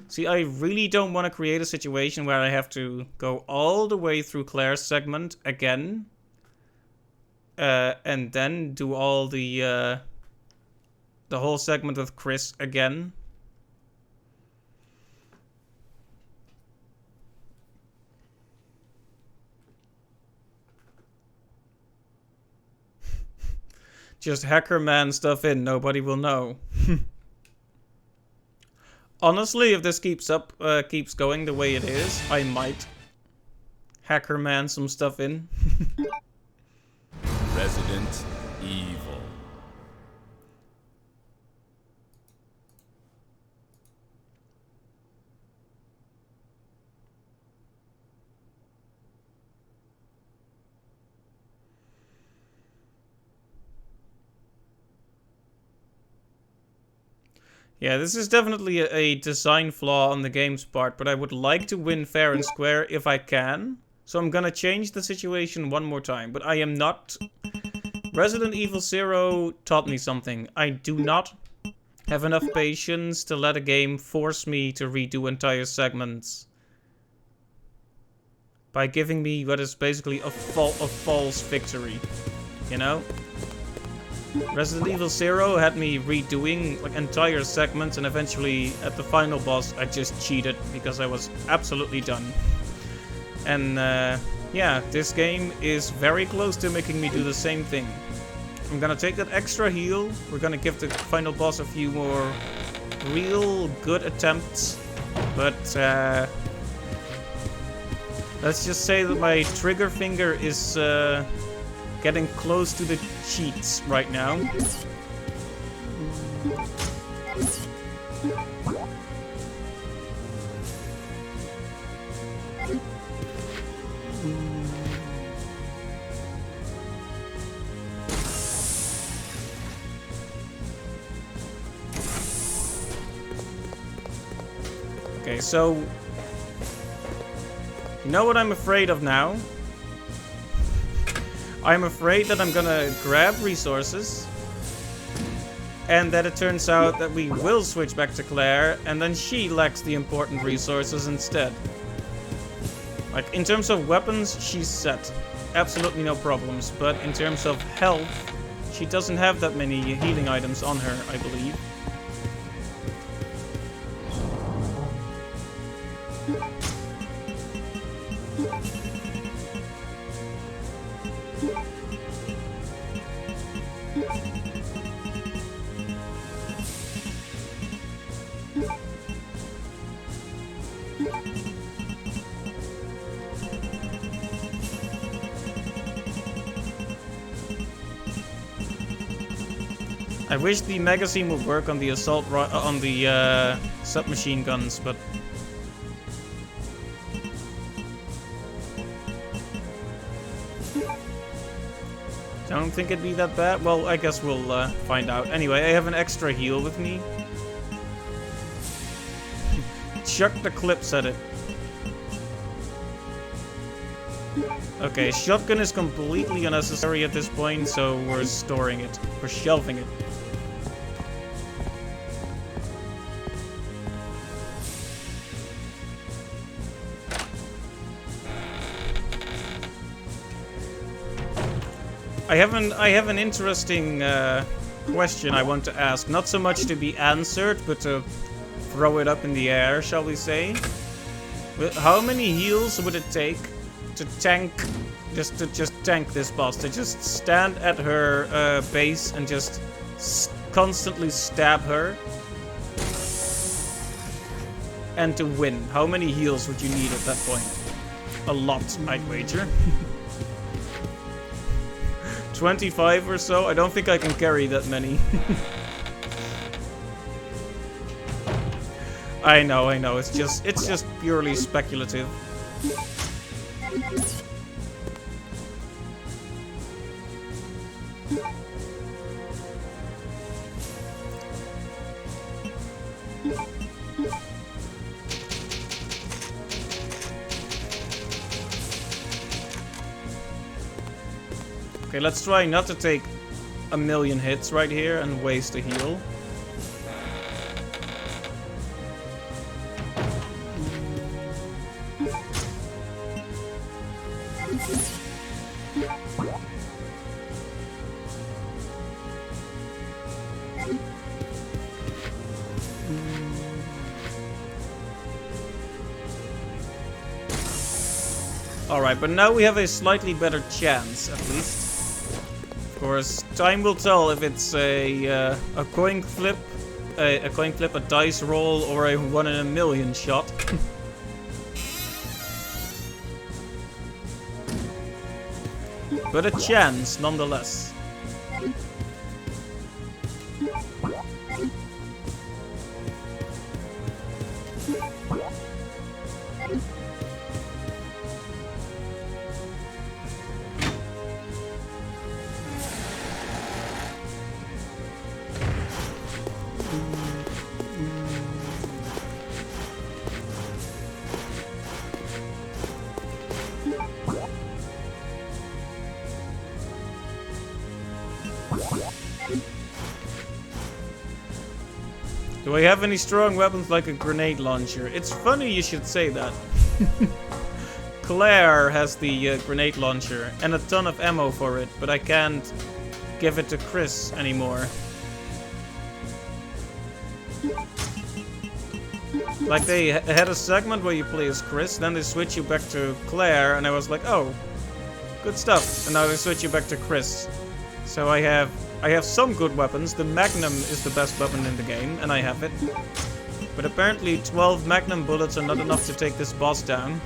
See, I really don't want to create a situation where I have to go all the way through Claire's segment again. And then do all the whole segment with Chris again. Just hacker man stuff in, nobody will know. Honestly, if this keeps going the way it is, I might hacker man some stuff in. Resident Evil. Yeah, this is definitely a design flaw on the game's part, but I would like to win fair and square if I can. So I'm gonna change the situation one more time, but I am not... Resident Evil 0 taught me something. I do not have enough patience to let a game force me to redo entire segments by giving me what is basically a false victory, you know? Resident Evil 0 had me redoing like entire segments, and eventually at the final boss I just cheated because I was absolutely done. And yeah, this game is very close to making me do the same thing. I'm gonna take that extra heal, we're gonna give the final boss a few more real good attempts, but let's just say that my trigger finger is getting close to the cheats right now. Okay, so... You know what I'm afraid of now? I'm afraid that I'm gonna grab resources, and that it turns out that we will switch back to Claire, and then she lacks the important resources instead. Like, in terms of weapons, she's set. Absolutely no problems. But in terms of health, she doesn't have that many healing items on her, I believe. I wish the magazine would work on the submachine guns, but don't think it'd be that bad. Well, I guess we'll find out. Anyway, I have an extra heal with me. Chuck the clips at it. Okay, shotgun is completely unnecessary at this point, so we're storing it. We're shelving it. I have an interesting question I want to ask. Not so much to be answered, but to throw it up in the air, shall we say? How many heals would it take to tank, just tank this boss? To just stand at her base and just constantly stab her? And to win, how many heals would you need at that point? A lot, I'd wager. 25 or so? I don't think I can carry that many. I know, it's just purely speculative. Okay, let's try not to take a million hits right here and waste a heal. Alright, but now we have a slightly better chance, at least. Of course, time will tell if it's a coin flip, a dice roll, or a 1 in a million shot. But a chance, nonetheless. Do I have any strong weapons like a grenade launcher? It's funny you should say that. Claire has the grenade launcher and a ton of ammo for it, but I can't give it to Chris anymore. Like, they had a segment where you play as Chris, then they switch you back to Claire, and I was like, oh, good stuff. And now they switch you back to Chris. So I have some good weapons. The Magnum is the best weapon in the game, and I have it. But apparently 12 Magnum bullets are not enough to take this boss down.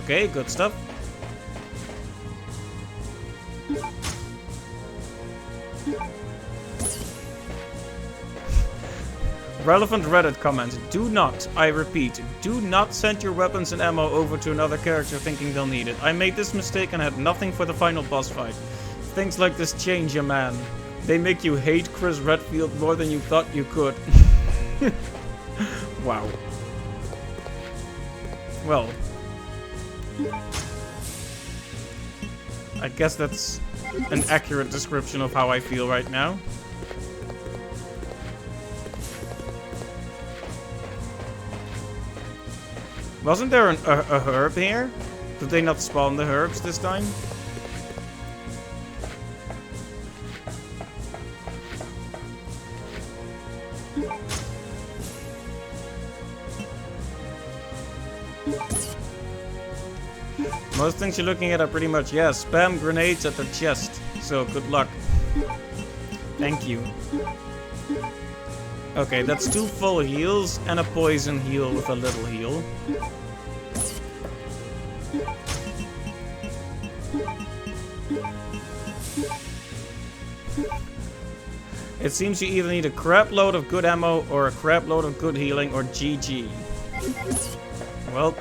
Okay, good stuff. Relevant Reddit comment. Do not, I repeat, do not send your weapons and ammo over to another character thinking they'll need it. I made this mistake and had nothing for the final boss fight. Things like this change a man. They make you hate Chris Redfield more than you thought you could. Wow. Well. I guess that's an accurate description of how I feel right now. Wasn't there a herb here? Did they not spawn the herbs this time? Most things you're looking at are pretty much, yeah, spam grenades at their chest. So, good luck. Thank you. Okay, that's 2 full heals and a poison heal with a little heal. It seems you either need a crap load of good ammo or a crap load of good healing or GG. Well.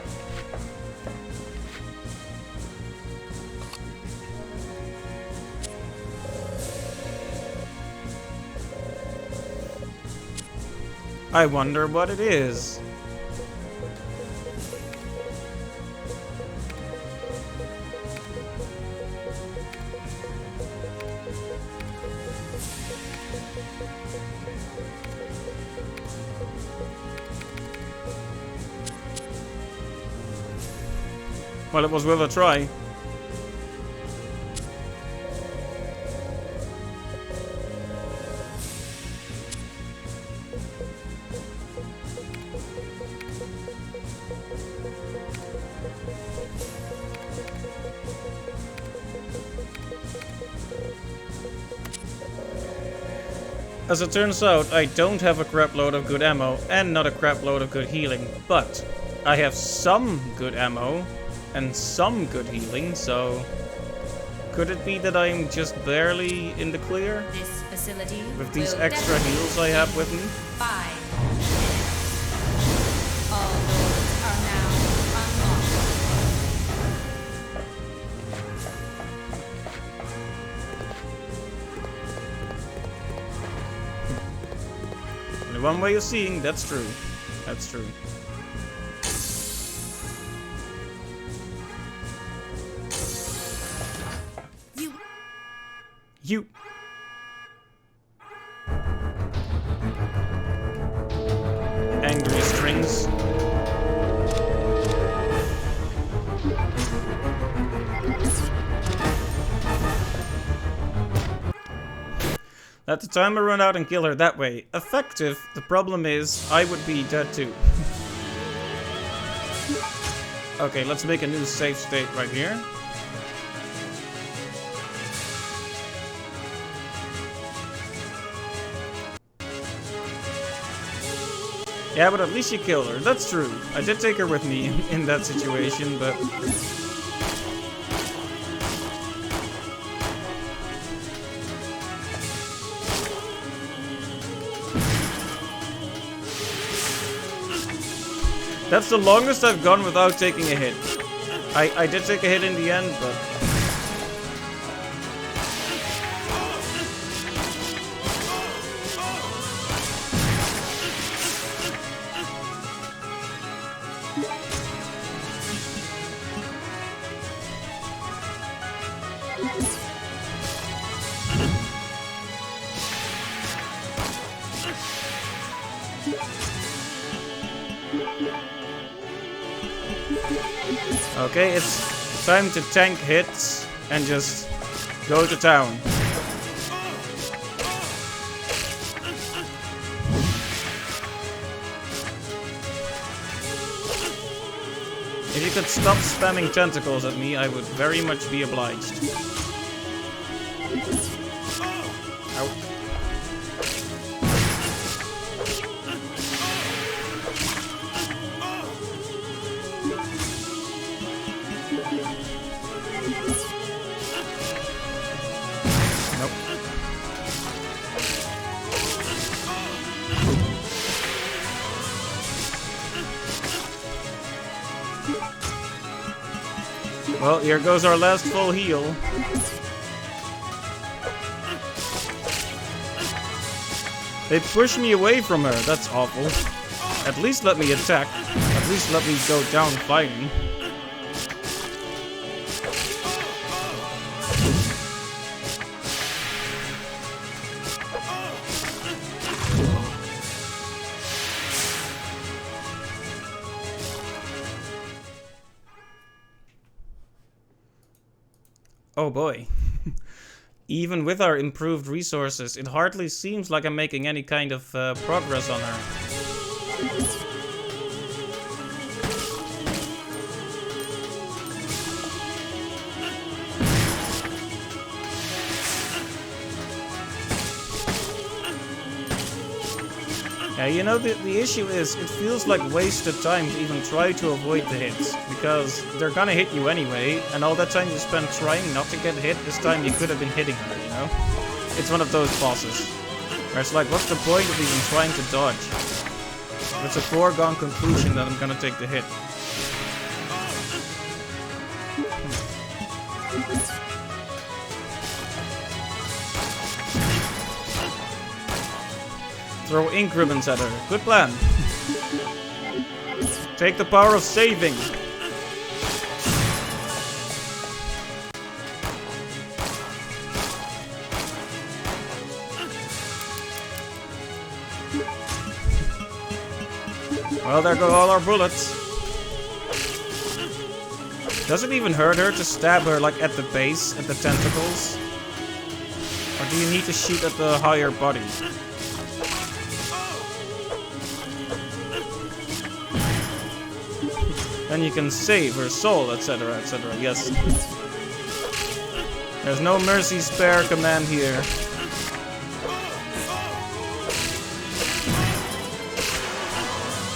I wonder what it is. Well, it was worth a try. As it turns out, I don't have a crap load of good ammo and not a crap load of good healing, but I have some good ammo and some good healing, so could it be that I'm just barely in the clear? This facility With these will extra detonate heals I have with me? 5 minutes. All doors are now unlocked. Only one way of seeing, that's true. That's true. You. Angry strings. Let the timer run out and kill her that way. Effective. The problem is, I would be dead too. Okay, let's make a new safe state right here. Yeah, but at least you killed her. That's true. I did take her with me in that situation, but... That's the longest I've gone without taking a hit. I did take a hit in the end, but... Okay, it's time to tank hits and just go to town. If you could stop spamming tentacles at me, I would very much be obliged. Ow. Well, here goes our last full heal. They push me away from her. That's awful. At least let me attack. At least let me go down fighting. Oh boy. Even with our improved resources, it hardly seems like I'm making any kind of progress on her. Yeah, you know, the issue is, it feels like wasted time to even try to avoid the hits, because they're gonna hit you anyway, and all that time you spent trying not to get hit, this time you could have been hitting her, you know? It's one of those bosses, where it's like, what's the point of even trying to dodge? It's a foregone conclusion that I'm gonna take the hit. Throw ink ribbons at her. Good plan. Take the power of saving. Well, there go all our bullets. Does it even hurt her to stab her like at the base, at the tentacles? Or do you need to shoot at the higher body? Then you can save her soul, etc., etc. Yes. There's no mercy spare command here.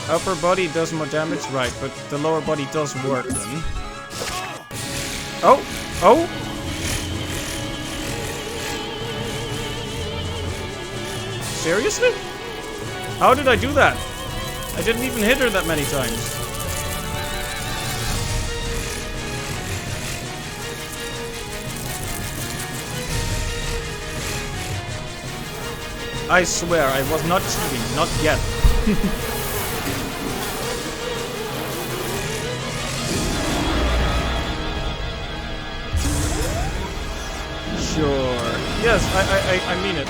Upper body does more damage, right, but the lower body does work then. Oh! Oh! Seriously? How did I do that? I didn't even hit her that many times. I swear, I was not cheating, not yet. Sure. Yes, I mean it.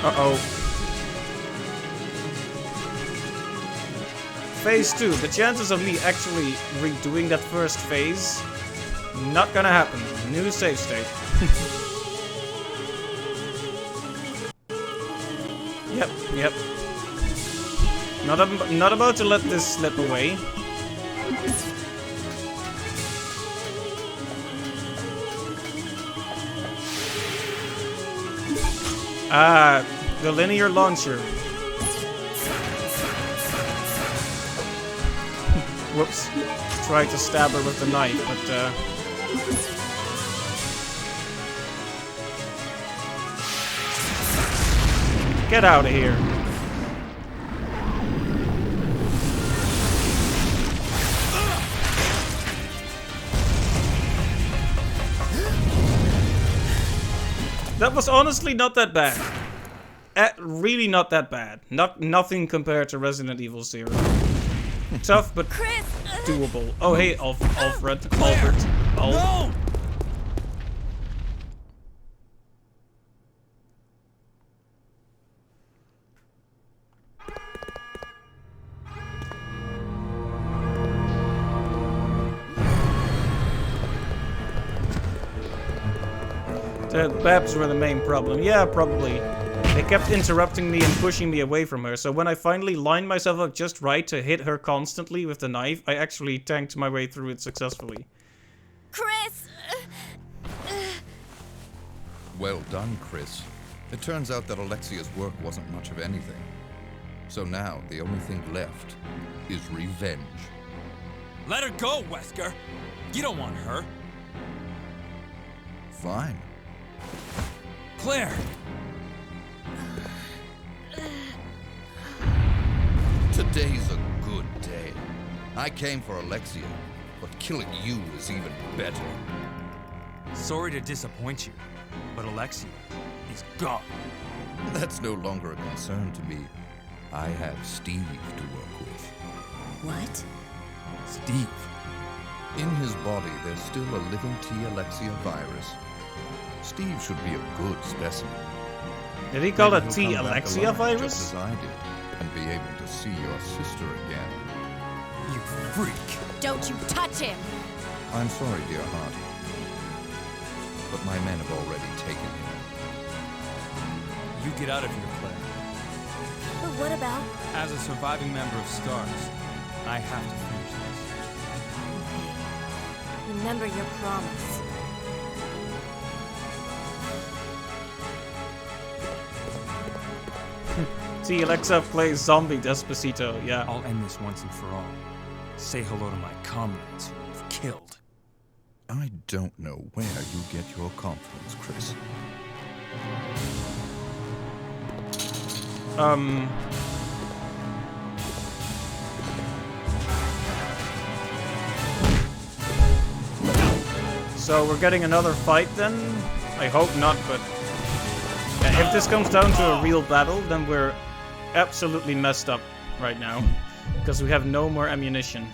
Uh-oh. Phase 2. The chances of me actually redoing that first phase, not gonna happen. New save state. Yep. Not about to let this slip away. Ah, the linear launcher. Whoops. Tried to stab her with the knife, but get out of here. That was honestly not that bad. Really not that bad. Nothing compared to Resident Evil 0. Tough, but doable. Oh, hey, Alfred. Albert. No! The Babs were the main problem. Yeah, probably. They kept interrupting me and pushing me away from her, so when I finally lined myself up just right to hit her constantly with the knife, I actually tanked my way through it successfully. Chris! Well done, Chris. It turns out that Alexia's work wasn't much of anything. So now, the only thing left is revenge. Let her go, Wesker. You don't want her. Fine. Claire! Today's a good day. I came for Alexia, but killing you is even better. Sorry to disappoint you, but Alexia is gone. That's no longer a concern to me. I have Steve to work with. What? Steve. In his body, there's still a living T. Alexia virus. Steve should be a good specimen. Did he call Maybe it he'll T. come back Alexia alive, virus? just as I did, and be able to see your sister again. You freak. Don't you touch him! I'm sorry, dear heart, but my men have already taken him. You get out of here, Claire. But what about? As a surviving member of STARS, I have to finish this. Remember your promise. T. Alexa plays zombie Despacito, yeah. I'll end this once and for all. Say hello to my comrades who you've killed. I don't know where you get your confidence, Chris. So we're getting another fight then? I hope not, but... yeah, if this comes down to a real battle, then we're absolutely messed up right now. Because we have no more ammunition.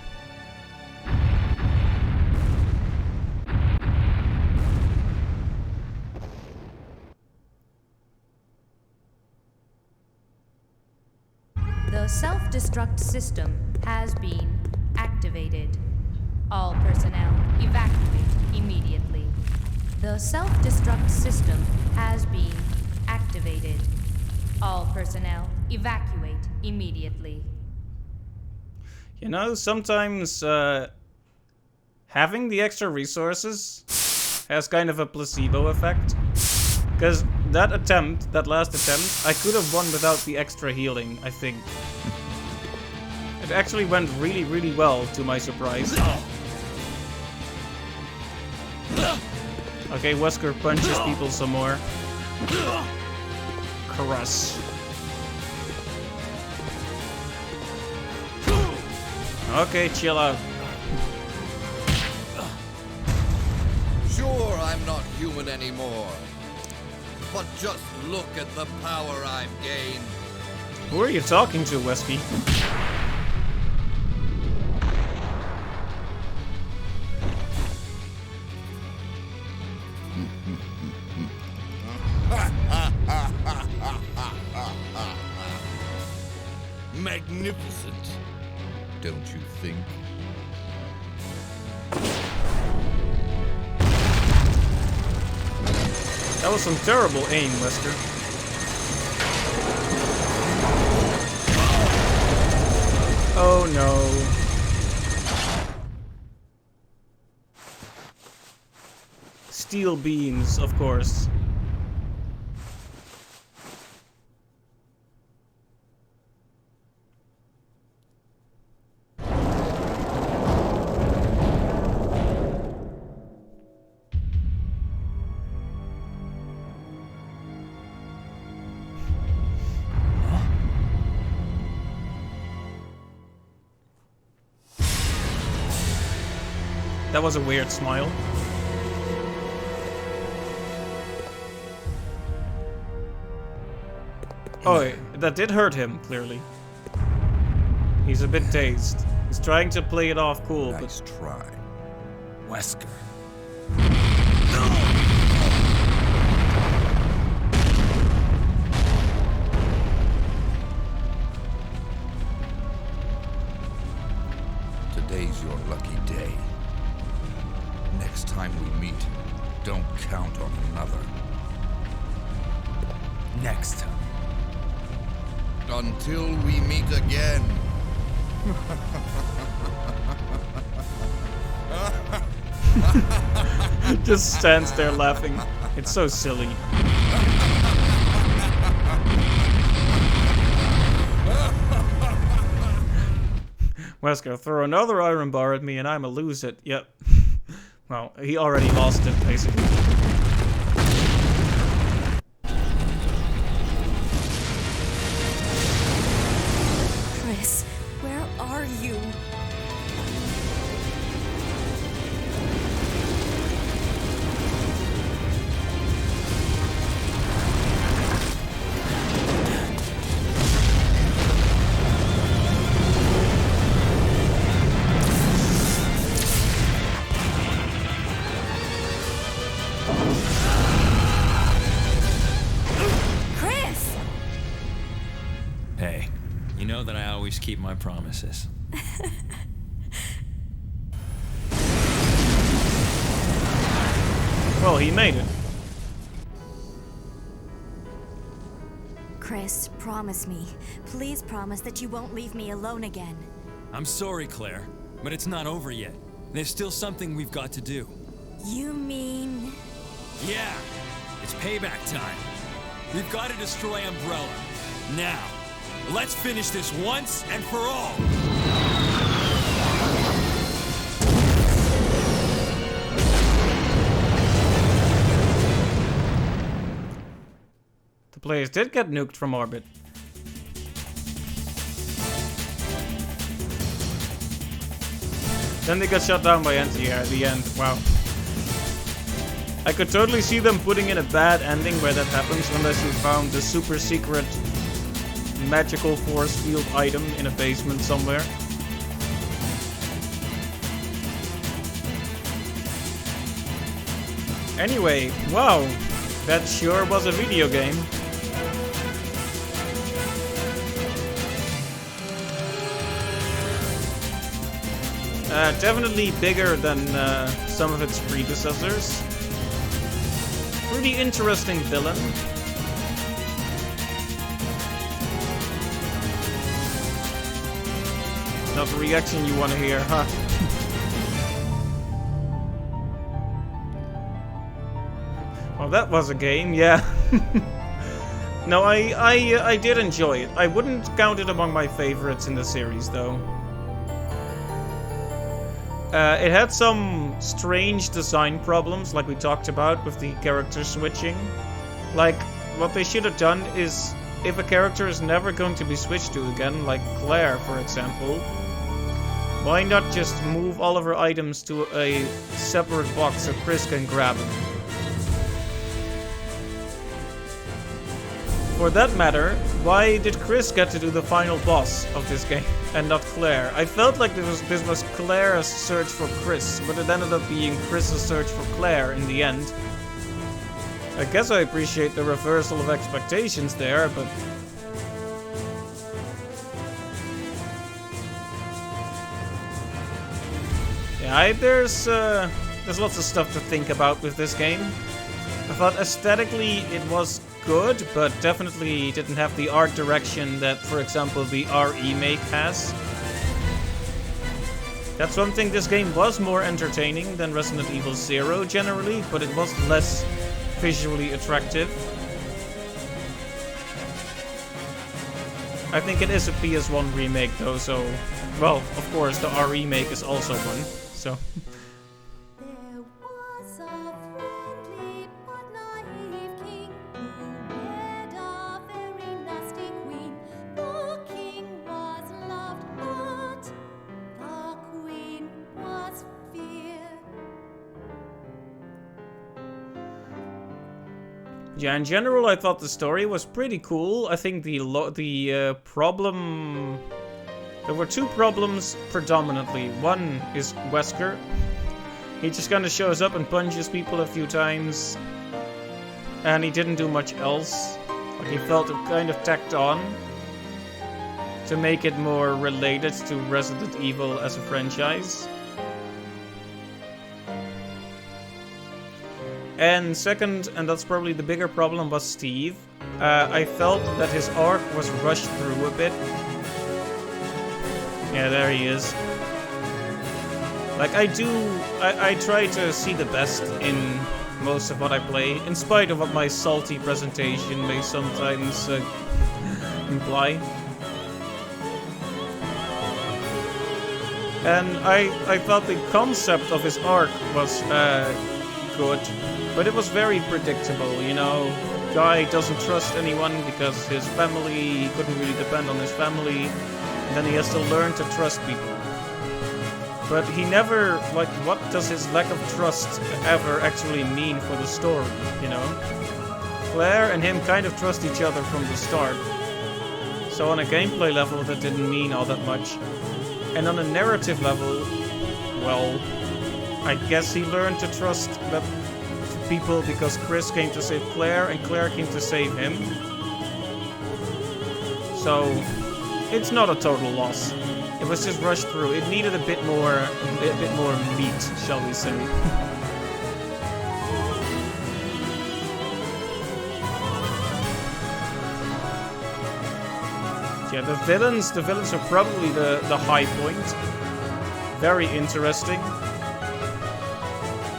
The self-destruct system has been activated. All personnel evacuate immediately. The self-destruct system has been activated. All personnel evacuate immediately. You know, sometimes having the extra resources has kind of a placebo effect. Because that last attempt, I could have won without the extra healing, I think. It actually went really, really well, to my surprise. Okay, Wesker punches people some more. Caress. Okay, chill out. Sure, I'm not human anymore. But just look at the power I've gained. Who are you talking to, Wesky? Magnificent, don't you think? That was some terrible aim, Wesker. Oh no. Steel beams, of course. That was a weird smile. Oh, that did hurt him, clearly. He's a bit dazed. He's trying to play it off cool, but... Nice try. Wesker. Today's your lucky day. Next time we meet, don't count on another. Next time. Until we meet again. just stands there laughing. It's so silly. Wesker, throw another iron bar at me and I'ma lose it. Yep. Well, he already lost it, basically. Chris, where are you? know that I always keep my promises. Well, he made it. Chris, promise me. Please promise that you won't leave me alone again. I'm sorry, Claire, but it's not over yet. There's still something we've got to do. You mean... Yeah, it's payback time. We've got to destroy Umbrella. Now, let's finish this once and for all. The players did get nuked from orbit. Then they got shot down by anti-air at the end. Wow. I could totally see them putting in a bad ending where that happens unless you found the super secret magical force field item in a basement somewhere. Anyway, wow. That sure was a video game. Definitely bigger than some of its predecessors. Pretty interesting villain. Not the reaction you want to hear, huh? Well, that was a game, yeah. No, I did enjoy it. I wouldn't count it among my favorites in the series, though. It had some strange design problems, like we talked about, with the character switching. Like, what they should have done is, if a character is never going to be switched to again, like Claire, for example, why not just move all of her items to a separate box so Chris can grab them? For that matter, why did Chris get to do the final boss of this game and not Claire? I felt like this was Claire's search for Chris, but it ended up being Chris's search for Claire in the end. I guess I appreciate the reversal of expectations there, but... yeah, there's lots of stuff to think about with this game. I thought aesthetically it was good, but definitely didn't have the art direction that, for example, the remake has. That's one thing, this game was more entertaining than Resident Evil 0 generally, but it was less visually attractive. I think it is a PS1 remake though, so... well, of course, the remake is also one, so... There was a friendly but naive king who wed a very nasty queen. The king was loved, but the queen was feared. Yeah, in general, I thought the story was pretty cool. I think the problem... there were two problems predominantly. One is Wesker. He just kind of shows up and punches people a few times. And he didn't do much else. Like, he felt kind of tacked on to make it more related to Resident Evil as a franchise. And second, and that's probably the bigger problem, was Steve. I felt that his arc was rushed through a bit. Yeah, there he is. Like, I try to see the best in most of what I play, in spite of what my salty presentation may sometimes imply. And I thought the concept of his arc was good, but it was very predictable, you know. Guy doesn't trust anyone because his family, he couldn't really depend on his family, and then he has to learn to trust people. But he never, like, what does his lack of trust ever actually mean for the story, you know? Claire and him kind of trust each other from the start. So on a gameplay level, that didn't mean all that much. And on a narrative level, well, I guess he learned to trust people because Chris came to save Claire and Claire came to save him. So, it's not a total loss. It was just rushed through. It needed a bit more meat, shall we say. Yeah, the villains are probably the high point. Very interesting.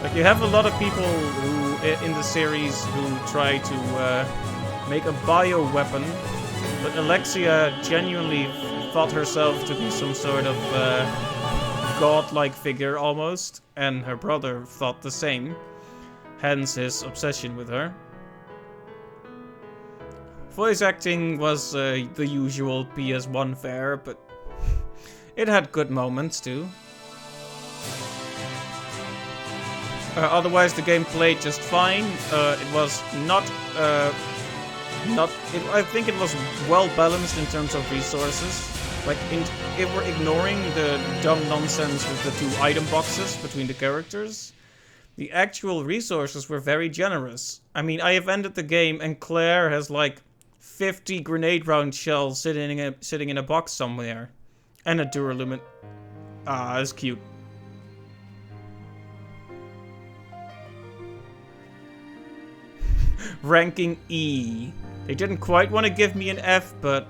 Like, you have a lot of people who, in the series, who try to make a bio-weapon, but Alexia genuinely thought herself to be some sort of godlike figure, almost, and her brother thought the same, hence his obsession with her. Voice acting was the usual PS1 fare, but it had good moments too. Otherwise, the game played just fine. It was not. I think it was well balanced in terms of resources. Like, if we're ignoring the dumb nonsense with the 2 item boxes between the characters, the actual resources were very generous. I mean, I have ended the game and Claire has like 50 grenade round shells sitting in a box somewhere, and a Duralumin. Ah, that's cute. Ranking E. They didn't quite want to give me an F, but...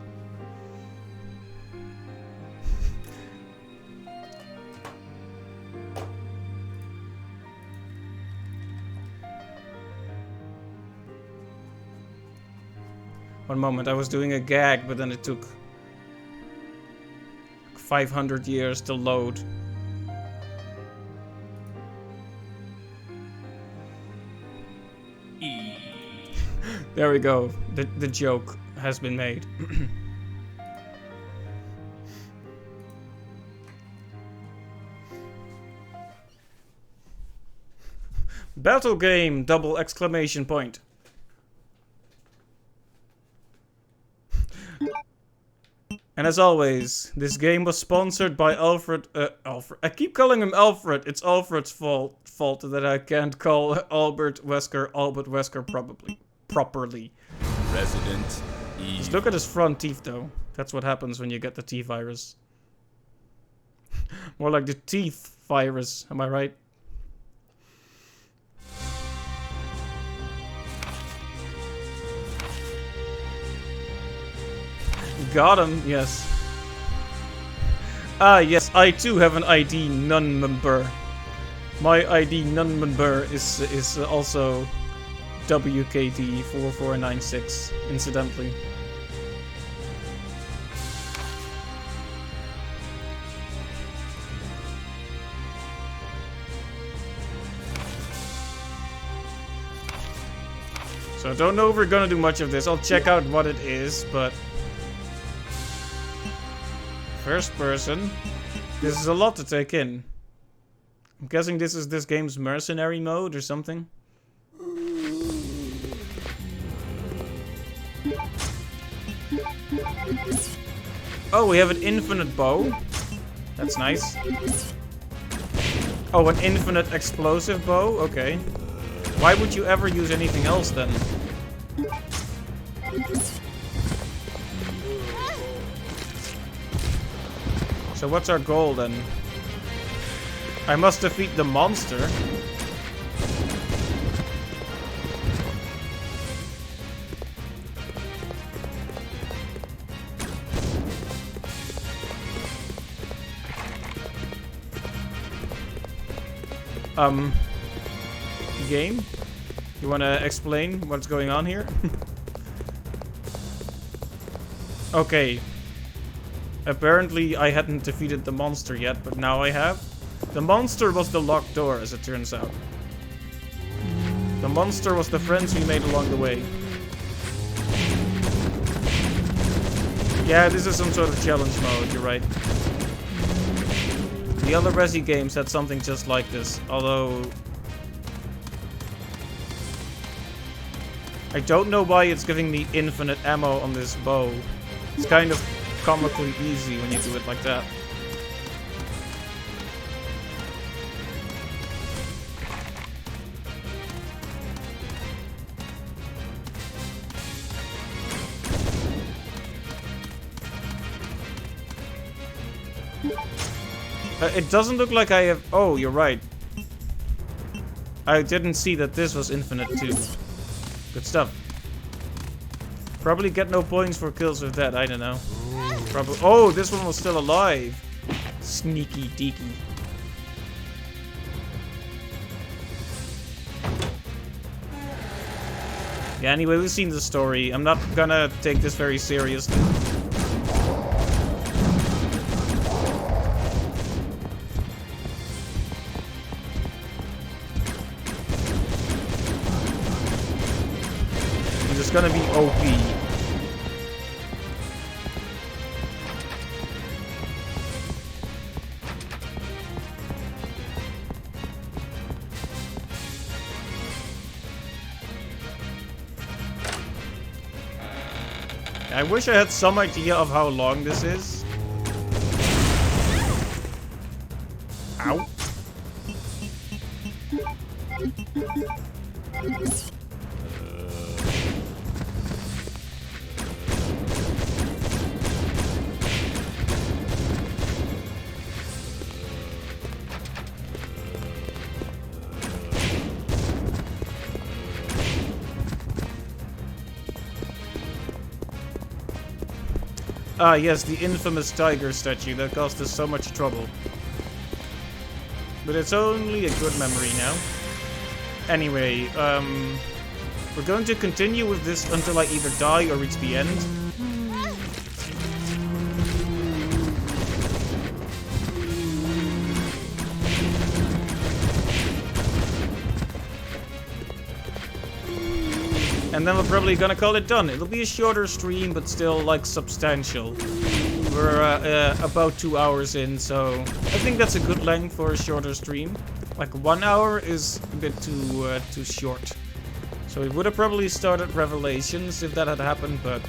One moment, I was doing a gag, but then it took 500 years to load. There we go. The joke has been made. Battle game! Double exclamation point. And as always, this game was sponsored by Alfred. I keep calling him Alfred. It's Alfred's fault that I can't call Albert Wesker properly. Resident Evil. Just look at his front teeth, though. That's what happens when you get the T virus. More like the teeth virus. Am I right? Got him, yes. Ah, yes, I too have an ID non-member. My ID non-member is also WKD4496, incidentally. So I don't know if we're gonna do much of this. I'll check out what it is, but... First person. This is a lot to take in. I'm guessing this is this game's mercenary mode or something. Oh, we have an infinite bow. That's nice. Oh, an infinite explosive bow? Okay. Why would you ever use anything else then? So what's our goal then? I must defeat the monster. Game? You wanna explain what's going on here? Okay. Apparently I hadn't defeated the monster yet, but now I have. The monster was the locked door, as it turns out. The monster was the friends we made along the way. Yeah, this is some sort of challenge mode, you're right. The other Resi games had something just like this, although... I don't know why it's giving me infinite ammo on this bow. It's kind of comically easy when you do it like that. It doesn't look like I have... Oh, you're right. I didn't see that this was infinite too. Good stuff. Probably get no points for kills with that, I don't know. Probably. Oh, this one was still alive. Sneaky deaky. Yeah, anyway, we've seen the story. I'm not gonna take this very seriously. It's gonna be OP. I wish I had some idea of how long this is. Ow. Ah, yes, the infamous tiger statue that caused us so much trouble. But it's only a good memory now. Anyway, we're going to continue with this until I either die or reach the end. And then we're probably gonna call it done. It'll be a shorter stream, but still, like, substantial. We're about 2 hours in, so I think that's a good length for a shorter stream. Like 1 hour is a bit too short. So we would have probably started Revelations if that had happened, but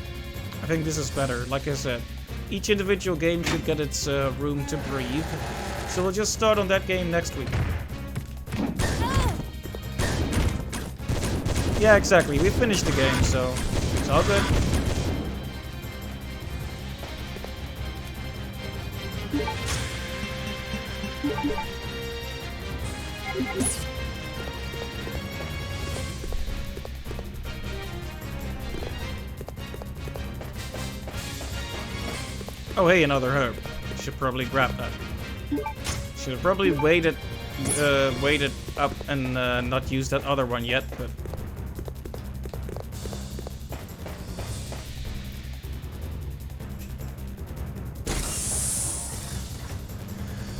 I think this is better. Like I said, each individual game should get its room to breathe. So we'll just start on that game next week. Yeah, exactly. We finished the game, so it's all good. Oh, hey, another herb. Should probably grab that. Should have probably waited up and not used that other one yet, but...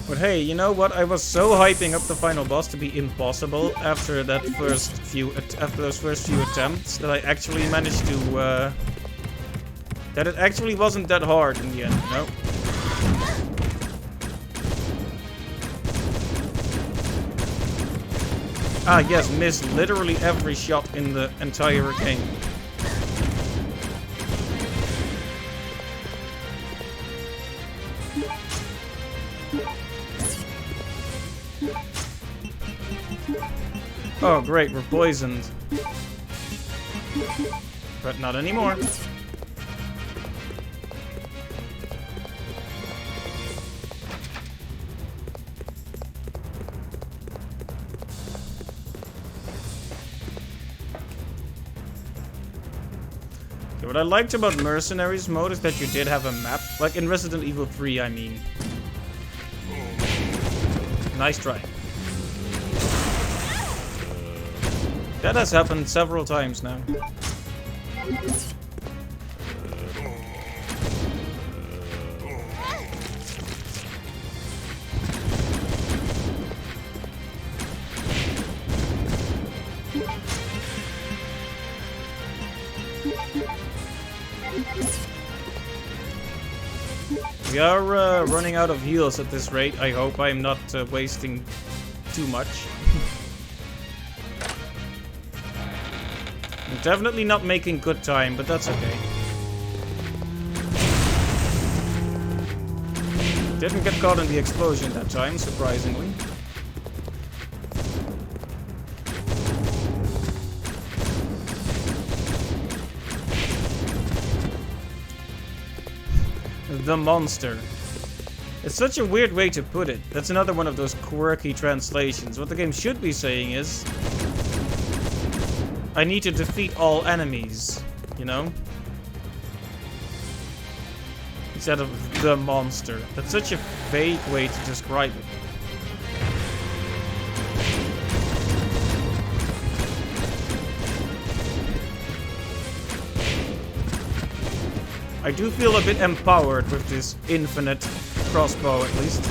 But hey, you know what? I was so hyping up the final boss to be impossible after that those first few attempts that I actually managed to that it actually wasn't that hard in the end, you know? Ah, yes, missed literally every shot in the entire game. Oh, great, we're poisoned. But not anymore. Okay, what I liked about Mercenaries mode is that you did have a map. Like in Resident Evil 3, I mean. Nice try. That has happened several times now. We are running out of heals at this rate. I hope I'm not wasting too much. I'm definitely not making good time, but that's okay. Didn't get caught in the explosion that time, surprisingly. The monster. It's such a weird way to put it. That's another one of those quirky translations. What the game should be saying is, I need to defeat all enemies, you know? Instead of the monster. That's such a vague way to describe it. I do feel a bit empowered with this infinite crossbow, at least.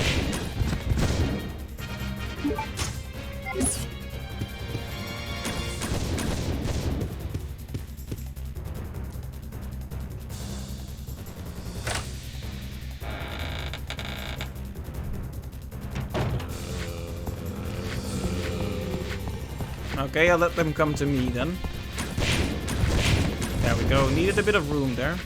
Okay, I'll let them come to me then. There we go. Needed a bit of room there.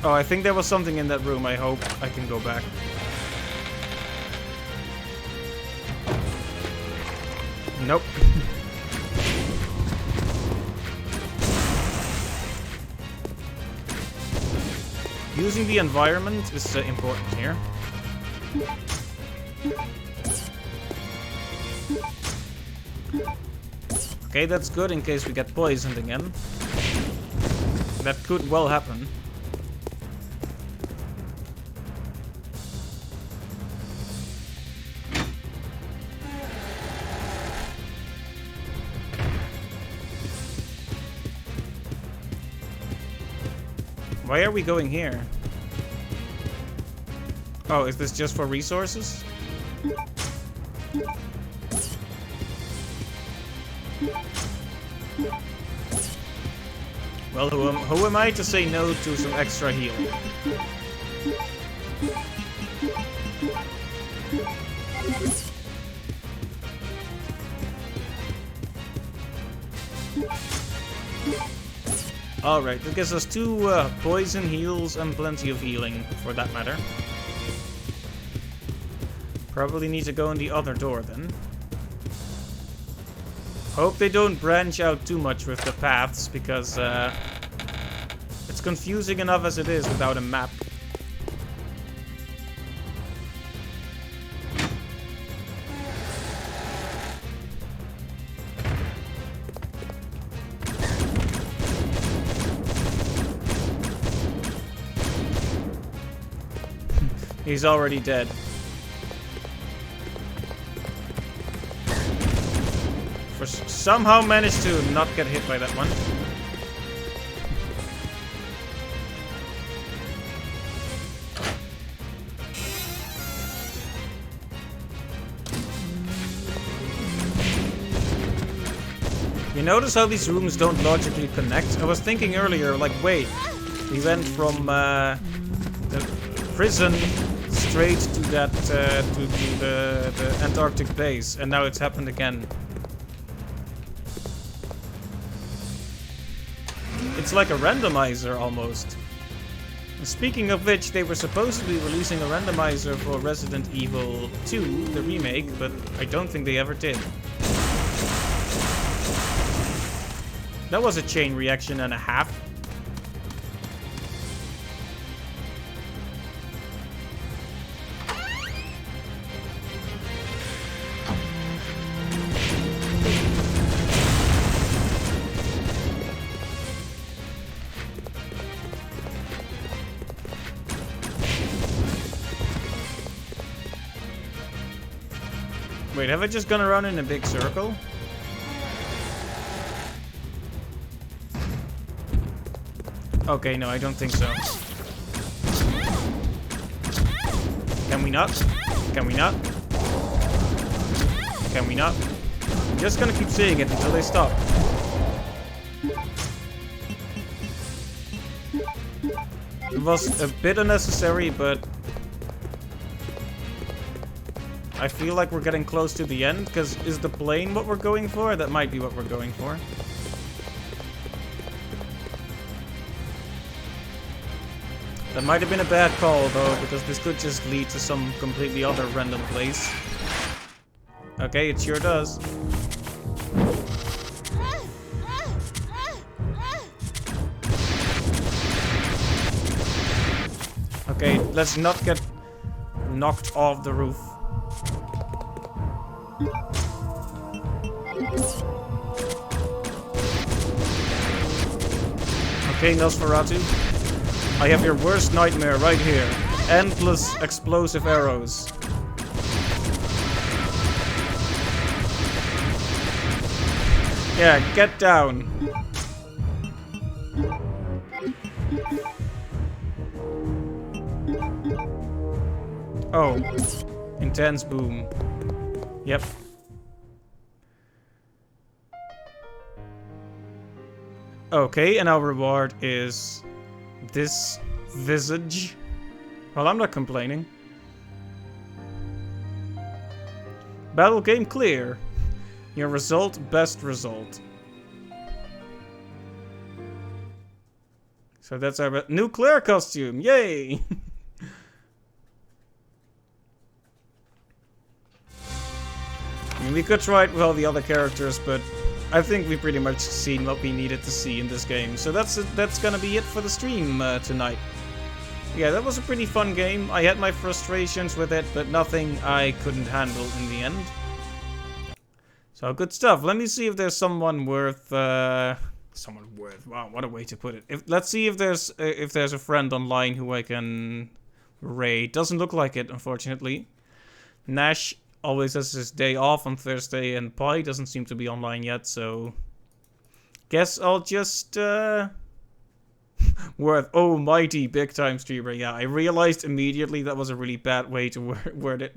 Oh, I think there was something in that room. I hope I can go back. Nope. Using the environment is important here. Okay, that's good in case we get poisoned again. That could well happen. Why are we going here? Oh, is this just for resources? Well, who am I to say no to some extra healing? Alright, that gives us 2 poison heals and plenty of healing, for that matter. Probably need to go in the other door then. Hope they don't branch out too much with the paths, because it's confusing enough as it is without a map. He's already dead. Somehow managed to not get hit by that one. You notice how these rooms don't logically connect? I was thinking earlier, like, wait, we went from the prison straight to that to the Antarctic base, and now it's happened again. It's like a randomizer almost. And speaking of which, they were supposed to be releasing a randomizer for Resident Evil 2, the remake, but I don't think they ever did. That was a chain reaction and a half. Wait, have I just gone around in a big circle? Okay, no, I don't think so. Can we not? Can we not? Can we not? I'm just gonna keep saying it until they stop. It was a bit unnecessary, but I feel like we're getting close to the end, because is the plane what we're going for? That might be what we're going for. That might have been a bad call though, because this could just lead to some completely other random place. Okay, it sure does. Okay, let's not get knocked off the roof. Okay, Nosferatu. I have your worst nightmare right here. Endless explosive arrows. Yeah, get down. Oh. Intense boom. Yep. Okay, and our reward is this visage. Well, I'm not complaining. Battle game clear. Your result, best result. So that's our new Claire costume. Yay! I mean, we could try it with all the other characters, but I think we've pretty much seen what we needed to see in this game. So that's gonna be it for the stream tonight. Yeah, that was a pretty fun game. I had my frustrations with it, but nothing I couldn't handle in the end. So good stuff. Let me see if there's someone worth. Wow, what a way to put it. Let's see if there's a friend online who I can raid. Doesn't look like it, unfortunately. Nash always has his day off on Thursday, and Pi doesn't seem to be online yet, so guess I'll just Worth almighty big time streamer. Yeah, I realized immediately that was a really bad way to word it.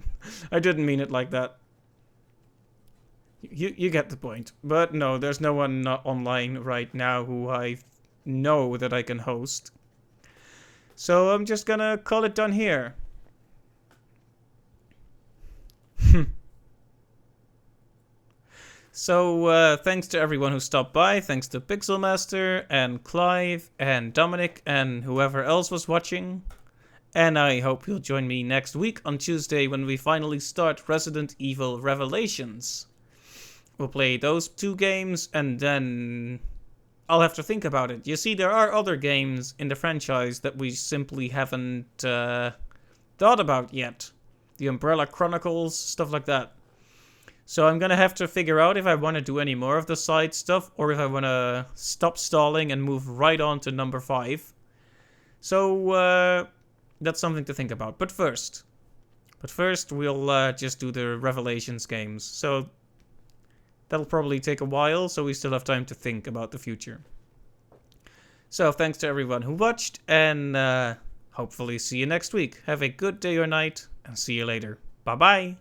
I didn't mean it like that. You get the point. But no, there's no one online right now who I know that I can host. So I'm just gonna call it done here. So, thanks to everyone who stopped by. Thanks to Pixelmaster and Clive and Dominic and whoever else was watching. And I hope you'll join me next week on Tuesday when we finally start Resident Evil Revelations. We'll play those 2 games and then I'll have to think about it. You see, there are other games in the franchise that we simply haven't thought about yet. The Umbrella Chronicles, stuff like that. So I'm gonna have to figure out if I want to do any more of the side stuff or if I want to stop stalling and move right on to number 5. So that's something to think about. But first we'll just do the Revelations games. So that'll probably take a while, so we still have time to think about the future. So thanks to everyone who watched, and hopefully see you next week. Have a good day or night, and see you later. Bye-bye.